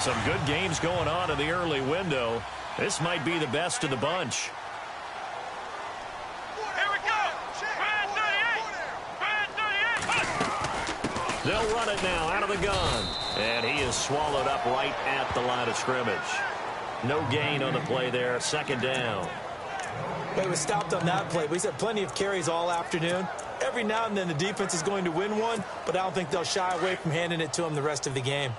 Some good games going on in the early window. This might be the best of the bunch. They'll run it now out of the gun. And he is swallowed up right at the line of scrimmage. No gain on the play there. Second down. He was stopped on that play, but he's had plenty of carries all afternoon. Every now and then the defense is going to win one, but I don't think they'll shy away from handing it to him the rest of the game.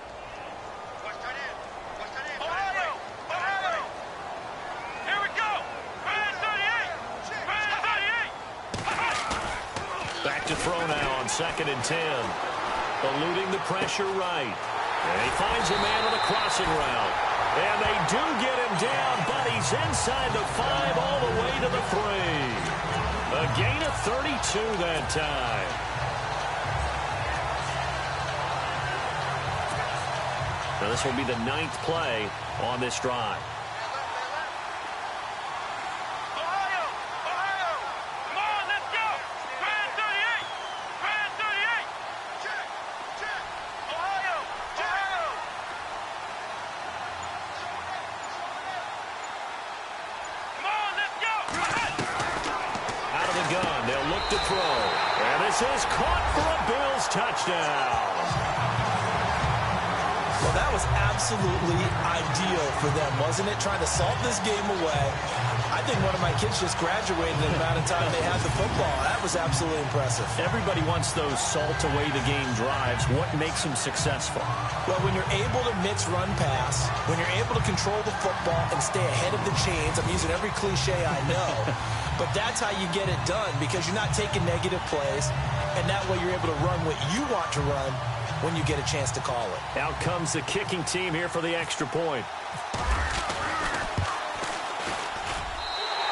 Back to throw now on 2nd and 10. Eluding the pressure right. And he finds a man on the crossing route. And they do get him down, but he's inside the 5 all the way to the 3. A gain of 32 that time. Now this will be the 9th play on this drive. To throw. And this is caught for a Bills touchdown. Well, that was absolutely ideal for them, wasn't it? Trying to salt this game away. I think one of my kids just graduated in the amount of time they had the football. That was absolutely impressive. Everybody wants those salt-away-the-game drives. What makes them successful? Well, when you're able to mix run-pass, when you're able to control the football and stay ahead of the chains, I'm using every cliche I know, but that's how you get it done because you're not taking negative plays, and that way you're able to run what you want to run when you get a chance to call it. Out comes the kicking team here for the extra point.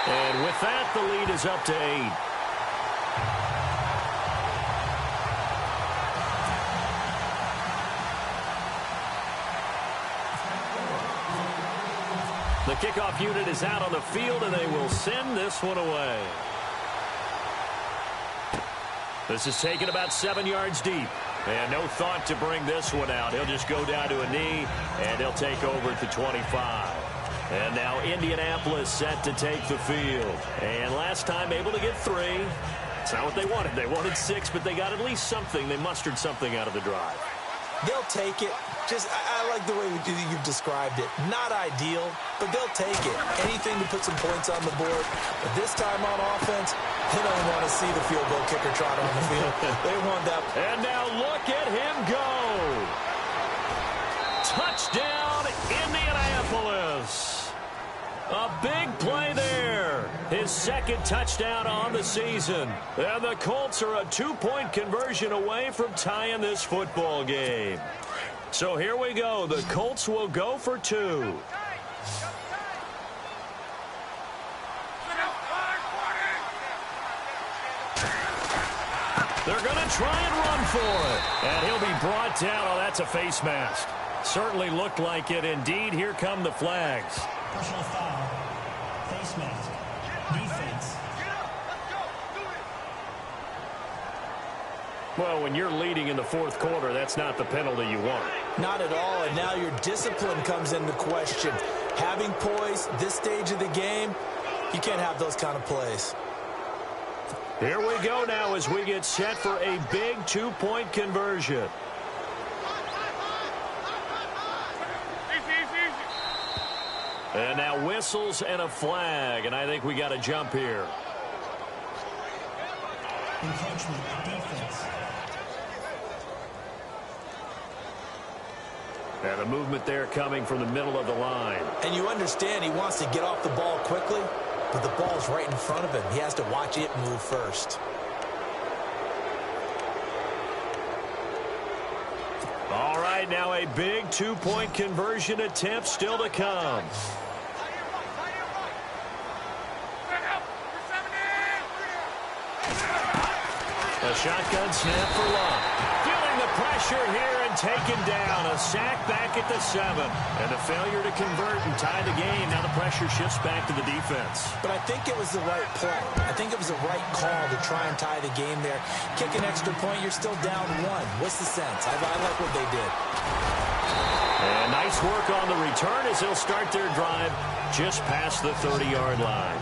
And with that, the lead is up to 8. The kickoff unit is out on the field, and they will send this one away. This is taken about 7 yards deep. And no thought to bring this one out. He'll just go down to a knee, and he'll take over at the 25. And now Indianapolis set to take the field. And last time able to get 3. It's not what they wanted. They wanted 6, but they got at least something. They mustered something out of the drive. They'll take it. I like the way you've described it. Not ideal, but they'll take it. Anything to put some points on the board. But this time on offense, they don't want to see the field goal kicker trot on the field. They want that. And now look at him go. Touchdown, Indianapolis. A big play there. His 2nd touchdown on the season. And the Colts are a 2-point conversion away from tying this football game. So here we go. The Colts will go for 2. They're going to try and run for it. And he'll be brought down. Oh, that's a face mask. Certainly looked like it. Indeed, here come the flags. Personal foul. Face mask. Defense. Well, when you're leading in the fourth quarter, that's not the penalty you want. Not at all, and now your discipline comes into question. Having poise this stage of the game, you can't have those kind of plays. Here we go now as we get set for a big 2-point conversion. And now whistles and a flag, and I think we got a jump here. Encroachment, defense. And the movement there coming from the middle of the line. And you understand he wants to get off the ball quickly. but the ball's right in front of him. He has to watch it move first. All right, now a big two-point conversion attempt still to come. A shotgun snap for Love. Feeling the pressure here and taken down. A sack back at the 7. And a failure to convert and tie the game. Now the pressure shifts back to the defense. But I think it was the right play. I think it was the right call to try and tie the game there. Kick an extra point, you're still down 1. What's the sense? I like what they did. And nice work on the return as they'll start their drive just past the 30-yard line.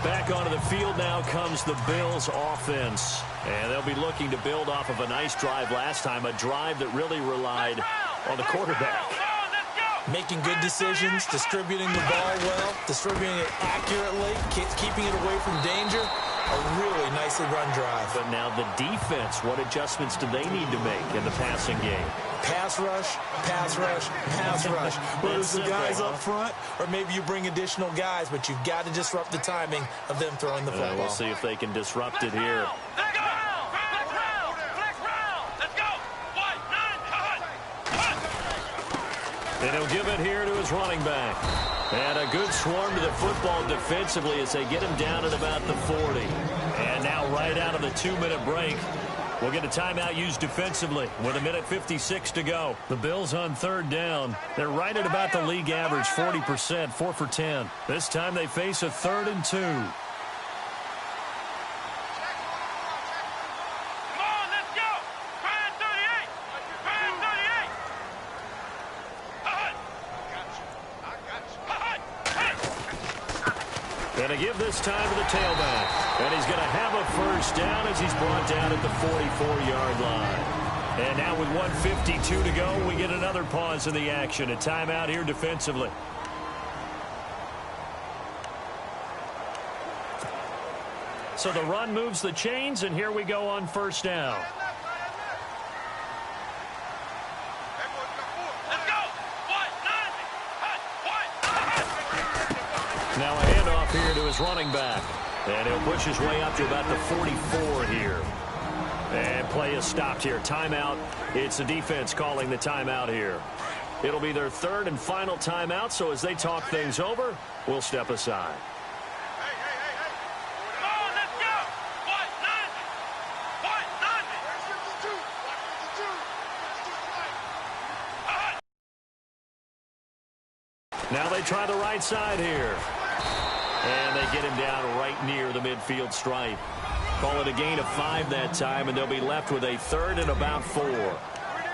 Back onto the field now comes the Bills offense. And they'll be looking to build off of a nice drive last time, a drive that really relied on the quarterback. Making good decisions, distributing the ball well, distributing it accurately, keeping it away from danger. A really nicely run drive. But now the defense, what adjustments do they need to make in the passing game? Pass rush, pass rush, pass rush. Whether it's the guys up front or maybe you bring additional guys, but you've got to disrupt the timing of them throwing the football. We'll see if they can disrupt it here. And he'll give it here to his running back. And a good swarm to the football defensively as they get him down at about the 40. And now right out of the 2-minute break, we'll get a timeout used defensively with 1:56 to go. The Bills on 3rd down. They're right at about the league average, 40%, 4 for 10. This time they face a 3rd and 2. And a give this time to the tailback. And he's going to have a first down as he's brought down at the 44-yard line. And now with 1:52 to go, we get another pause in the action. A timeout here defensively. So the run moves the chains, and here we go on 1st down. Now a handoff here to his running back. And he'll push his way up to about the 44 here. And play is stopped here. Timeout. It's the defense calling the timeout here. It'll be their 3rd and final timeout, so as they talk things over, we'll step aside. Now they try the right side here. And they get him down right near the midfield stripe. Call it a gain of 5 that time, and they'll be left with a 3rd and about 4.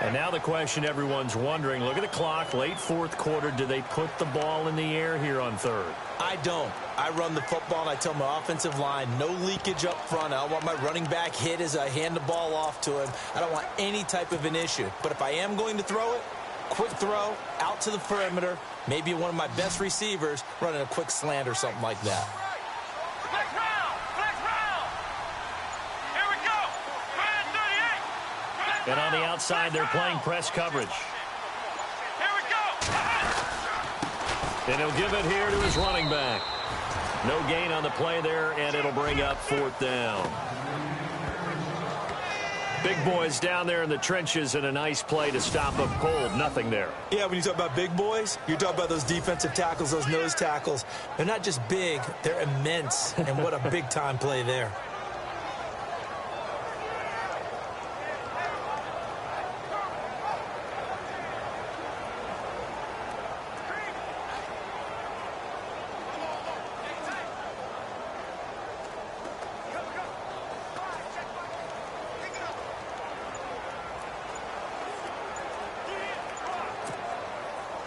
And now the question everyone's wondering, look at the clock, late 4th quarter, do they put the ball in the air here on 3rd? I don't. I run the football, and I tell my offensive line, no leakage up front. I don't want my running back hit as I hand the ball off to him. I don't want any type of an issue. But if I am going to throw it, quick throw, out to the perimeter, maybe one of my best receivers running a quick slant or something like that. Flex round! Flex round! Here we go! 38! And on the outside, they're playing press coverage. Here we go! And he'll give it here to his running back. No gain on the play there, and it'll bring up 4th down. Big boys down there in the trenches, and a nice play to stop up cold. Nothing there. Yeah, when you talk about big boys, you're talking about those defensive tackles, those nose tackles. They're not just big, they're immense. And what a big-time play there.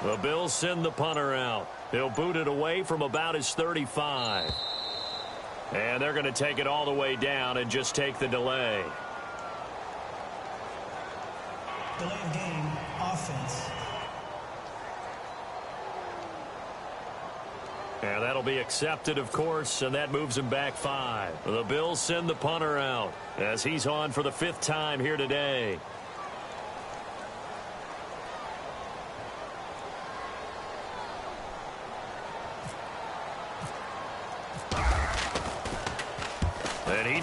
The Bills send the punter out. He'll boot it away from about his 35. And they're going to take it all the way down and just take the delay. Delay of game, offense. And that'll be accepted, of course, and that moves him back 5. The Bills send the punter out as he's on for the 5th time here today.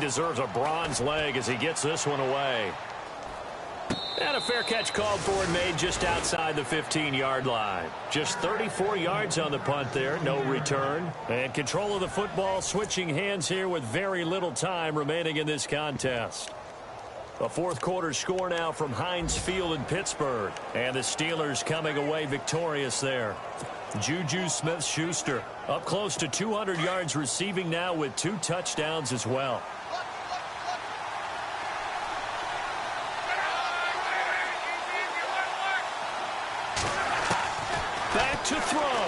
deserves a bronze leg as he gets this one away. And a fair catch called for and made just outside the 15-yard line. Just 34 yards on the punt there, no return. And control of the football switching hands here with very little time remaining in this contest. A fourth quarter score now from Heinz Field in Pittsburgh. And the Steelers coming away victorious there. Juju Smith-Schuster up close to 200 yards receiving now with 2 touchdowns as well. Back to throw.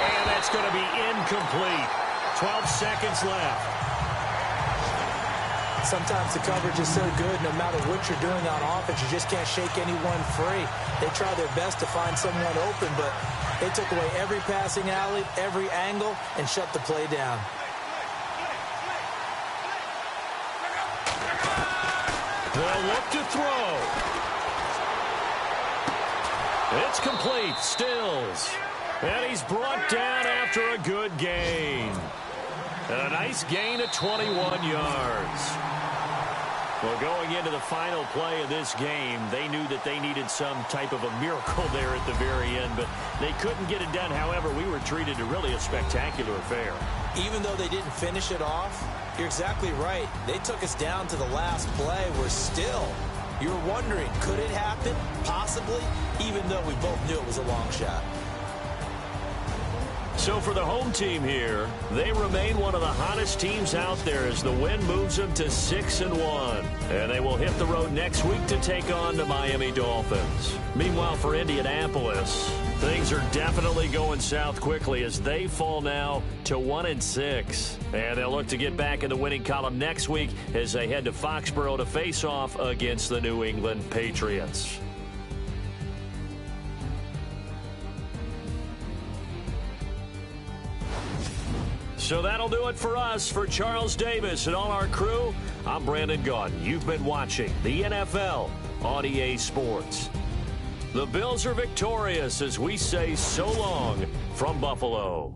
And that's going to be incomplete. 12 seconds left. Sometimes the coverage is so good, no matter what you're doing on offense, you just can't shake anyone free. They try their best to find someone open, but they took away every passing alley, every angle, and shut the play down. They'll look to throw. It's complete. Stills. And he's brought down after a good gain. And a nice gain of 21 yards. Well, going into the final play of this game, they knew that they needed some type of a miracle there at the very end, but they couldn't get it done. However, we were treated to really a spectacular affair. Even though they didn't finish it off, you're exactly right. They took us down to the last play. We're still, you're wondering, could it happen? Possibly, even though we both knew it was a long shot. So for the home team here, they remain one of the hottest teams out there as the win moves them to 6-1. And they will hit the road next week to take on the Miami Dolphins. Meanwhile, for Indianapolis, things are definitely going south quickly as they fall now to 1-6. And they'll look to get back in the winning column next week as they head to Foxborough to face off against the New England Patriots. So that'll do it for us. For Charles Davis and all our crew, I'm Brandon Gaudin. You've been watching the NFL on EA Sports. The Bills are victorious as we say so long from Buffalo.